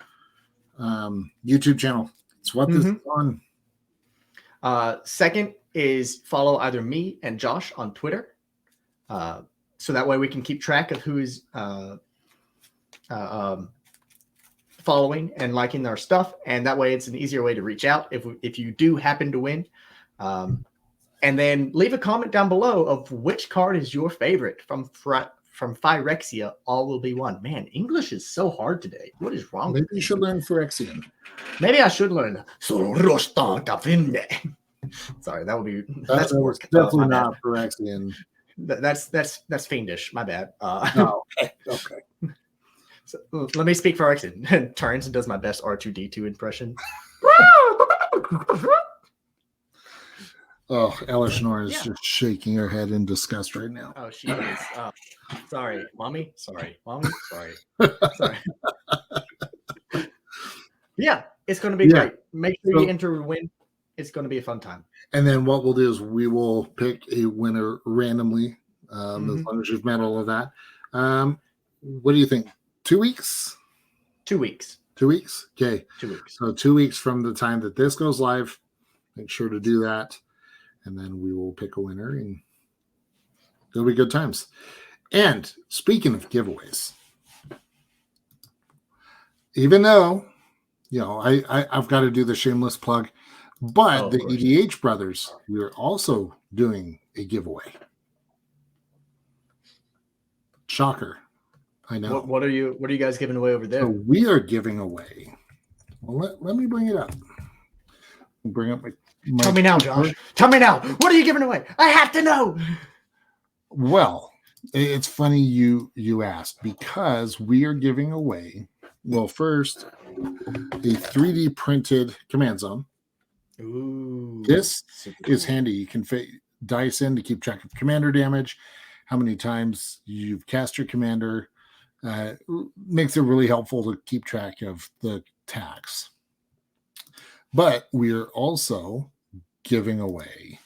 YouTube channel. It's what this is on. Second is follow either me and Josh on Twitter. So that way we can keep track of who is following and liking our stuff. And that way it's an easier way to reach out if you do happen to win. And then leave a comment down below of which card is your favorite from Phyrexia. All will be one. Man, English is so hard today. What is wrong? Maybe you should learn Phyrexian. Maybe I should learn. Sorry, that would be that's work. Definitely not Phyrexian. That's fiendish. My bad. Okay. So, let me speak Phyrexian. Turns and does my best R2D2 impression. Oh, Elishnorn is Yeah. just shaking her head in disgust right now. Oh, she is. Sorry, mommy. Sorry, mommy. Sorry. Sorry. Yeah, it's going to be great. Make sure you enter win. It's going to be a fun time. And then what we'll do is we will pick a winner randomly, as long as you've met all of that. What do you think? 2 weeks? 2 weeks. 2 weeks? Okay. 2 weeks. So 2 weeks from the time that this goes live, make sure to do that. And then we will pick a winner and it'll be good times. And speaking of giveaways, even though, I've got to do the shameless plug, but the EDH brothers, we're also doing a giveaway. Shocker. I know. What are you guys giving away over there? So we are giving away. Well, let me bring it up. Bring up my Tell me now, Josh. Tell me now. What are you giving away? I have to know. Well, it's funny you asked, because we are giving away, well, first, a 3D printed command zone. Ooh, this is handy. You can fit dice in to keep track of commander damage, how many times you've cast your commander. Makes it really helpful to keep track of the tags. But we're also giving away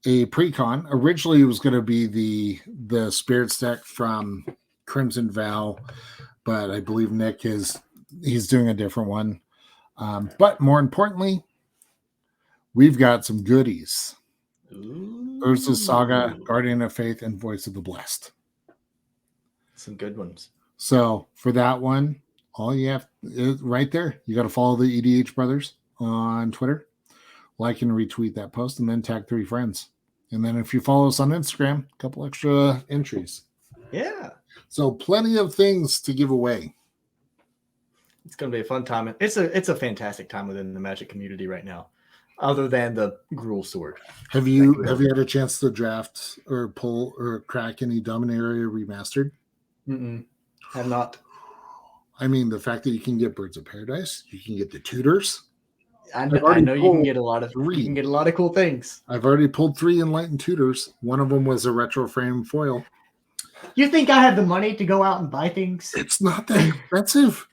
a precon. Originally, it was going to be the Spirits deck from Crimson Vow, but I believe Nick he's doing a different one. But more importantly, we've got some goodies. Urza's Saga, Guardian of Faith, and Voice of the Blessed. Some good ones. So for that one, all you have is right there. You got to follow the EDH brothers on Twitter, like and retweet that post, and then tag 3 friends. And then if you follow us on Instagram, a couple extra entries. Yeah. So plenty of things to give away. It's going to be a fun time. It's a fantastic time within the Magic community right now, other than the Gruul Sword. Have you had a chance to draft or pull or crack any Dominaria Remastered? Have not. I mean, the fact that you can get Birds of Paradise, you can get the Tutors. I know you can get a lot of 3. You can get a lot of cool things. I've already pulled 3 Enlightened Tutors. One of them was a retro frame foil. You think I have the money to go out and buy things? It's not that expensive.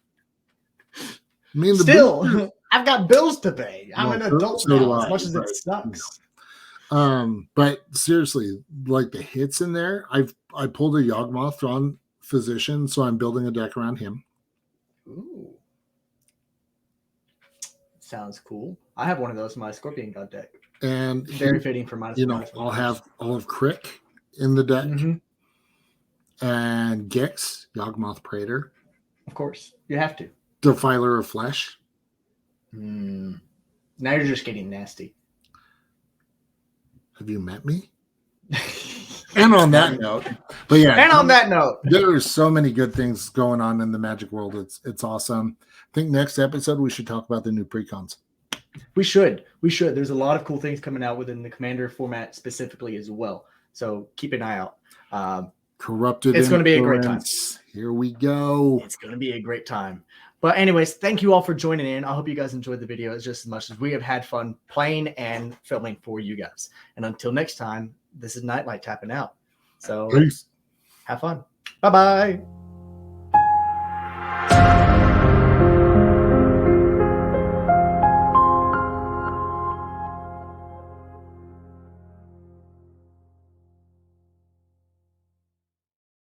I mean, still, I've got bills to pay. I'm an adult now, as much as it sucks. But seriously, like the hits in there, I pulled a Yawgmoth Thrawn Physician, so I'm building a deck around him. Ooh. Sounds cool. I have one of those in my Scorpion God deck. And very fitting for mine. I'll have Crick in the deck. And Gix, Yawgmoth Praetor. Of course. You have to. Defiler of Flesh. Now you're just getting nasty. Have you met me? And on that note, there are so many good things going on in the Magic world. It's awesome. I think next episode we should talk about the new precons. We should. There's a lot of cool things coming out within the Commander format specifically as well. So keep an eye out. Corrupted. It's going to be a great time. Here we go. It's going to be a great time. But anyways, thank you all for joining in. I hope you guys enjoyed the video just as much as we have had fun playing and filming for you guys. And until next time, this is Nightlight tapping out. So peace. Have fun. Bye-bye.